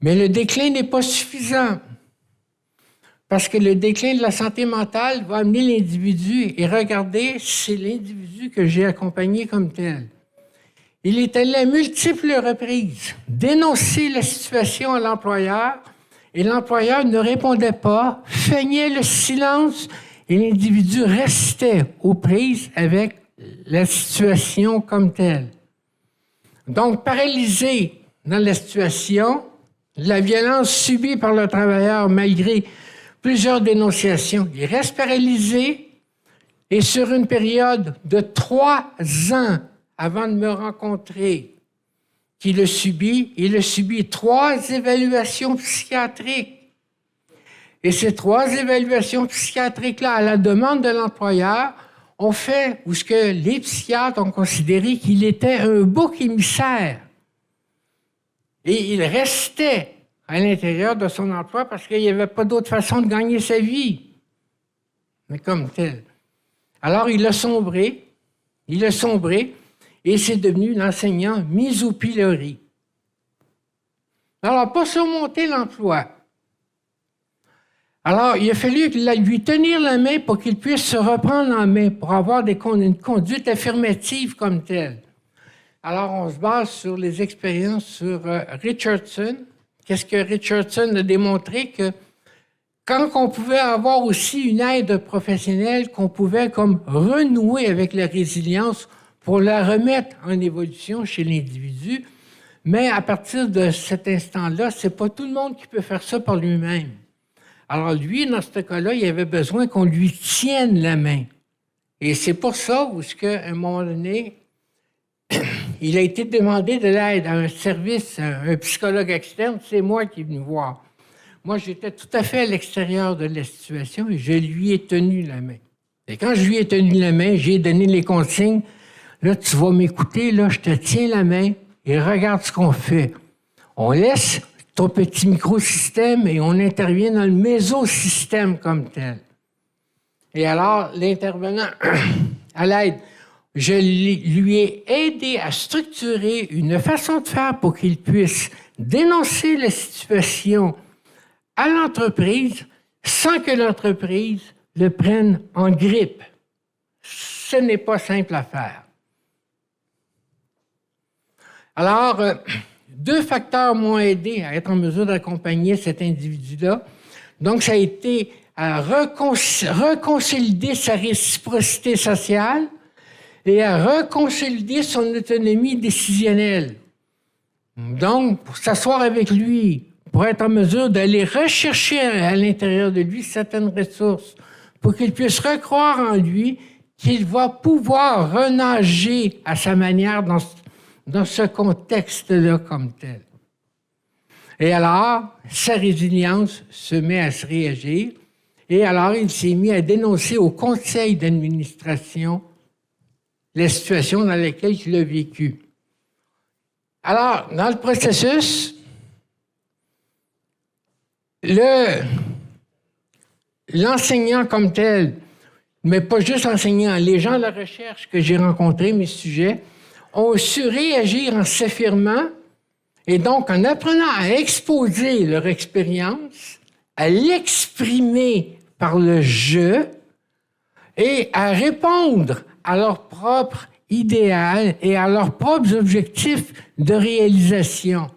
Mais le déclin n'est pas suffisant. Parce que le déclin de la santé mentale va amener l'individu et regardez, c'est l'individu que j'ai accompagné comme tel. Il est allé à multiples reprises dénoncer la situation à l'employeur et l'employeur ne répondait pas, feignait le silence et l'individu restait aux prises avec la situation comme telle. Donc, paralysé dans la situation, la violence subie par le travailleur malgré plusieurs dénonciations, il reste paralysé et sur une période de 3 ans avant de me rencontrer, qu'il a subi, il a subi 3 évaluations psychiatriques. Et ces 3 évaluations psychiatriques-là, à la demande de l'employeur, ont fait où ce que les psychiatres ont considéré qu'il était un bouc émissaire. Et il restait à l'intérieur de son emploi parce qu'il n'y avait pas d'autre façon de gagner sa vie. Mais comme tel. Alors, il a sombré, et c'est devenu l'enseignant mis au pilori. Alors, pas surmonter l'emploi. Alors, il a fallu lui tenir la main pour qu'il puisse se reprendre en main, pour avoir une conduite affirmative comme telle. Alors, on se base sur les expériences sur Richardson. Qu'est-ce que Richardson a démontré? Que quand on pouvait avoir aussi une aide professionnelle, qu'on pouvait comme renouer avec la résilience pour la remettre en évolution chez l'individu, mais à partir de cet instant-là, c'est pas tout le monde qui peut faire ça par lui-même. Alors lui, dans ce cas-là, il avait besoin qu'on lui tienne la main. Et c'est pour ça qu'à un moment donné, il a été demandé de l'aide à un service, un psychologue externe, c'est moi qui est venu voir. Moi, j'étais tout à fait à l'extérieur de la situation et je lui ai tenu la main. Et quand je lui ai tenu la main, j'ai donné les consignes. Là, tu vas m'écouter, là, je te tiens la main et regarde ce qu'on fait. On laisse ton petit microsystème et on intervient dans le mésosystème comme tel. Et alors, l'intervenant, à l'aide, je lui ai aidé à structurer une façon de faire pour qu'il puisse dénoncer la situation à l'entreprise sans que l'entreprise le prenne en grippe. Ce n'est pas simple à faire. Alors, 2 facteurs m'ont aidé à être en mesure d'accompagner cet individu-là. Donc, ça a été à reconsolider sa réciprocité sociale et à reconsolider son autonomie décisionnelle. Donc, pour s'asseoir avec lui, pour être en mesure d'aller rechercher à l'intérieur de lui certaines ressources, pour qu'il puisse recroire en lui qu'il va pouvoir renager à sa manière dans ce contexte-là comme tel. Et alors, sa résilience se met à se réagir, et alors il s'est mis à dénoncer au conseil d'administration la situation dans laquelle il a vécu. Alors, dans le processus, l'enseignant comme tel, mais pas juste l'enseignant, les gens de la recherche que j'ai rencontrés, mes sujets, ont su réagir en s'affirmant et donc en apprenant à exposer leur expérience, à l'exprimer par le jeu et à répondre à leur propre idéal et à leurs propres objectifs de réalisation.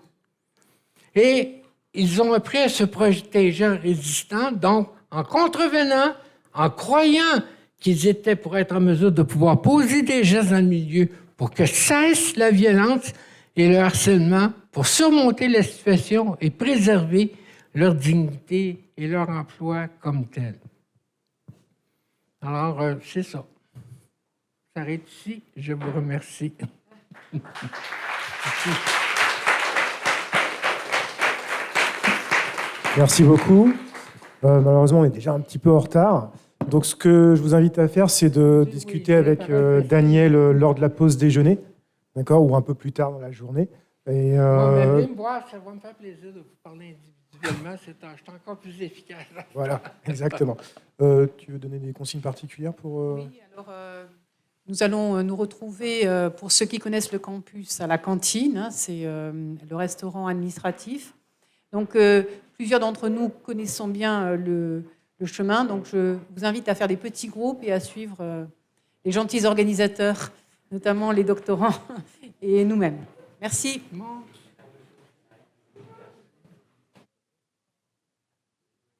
Et ils ont appris à se protéger en résistant, donc en contrevenant, en croyant qu'ils étaient pour être en mesure de pouvoir poser des gestes dans le milieu pour que cesse la violence et le harcèlement, pour surmonter la situation et préserver leur dignité et leur emploi comme tel. Alors, c'est ça. Ça s'arrête ici. Je vous remercie. Merci.
Merci beaucoup. Malheureusement, on est déjà un petit peu en retard. Donc, ce que je vous invite à faire, c'est de discuter avec Daniel lors de la pause déjeuner, d'accord, ou un peu plus tard dans la journée. Et
venez me voir, ça va me faire plaisir de vous parler individuellement. C'est encore plus efficace.
Voilà, exactement. Tu veux donner des consignes particulières pour...
Oui, alors nous allons nous retrouver, pour ceux qui connaissent le campus, à la cantine. Hein, c'est le restaurant administratif. Donc, plusieurs d'entre nous connaissons bien le chemin. Donc, je vous invite à faire des petits groupes et à suivre les gentils organisateurs, notamment les doctorants et nous-mêmes. Merci.
Bon.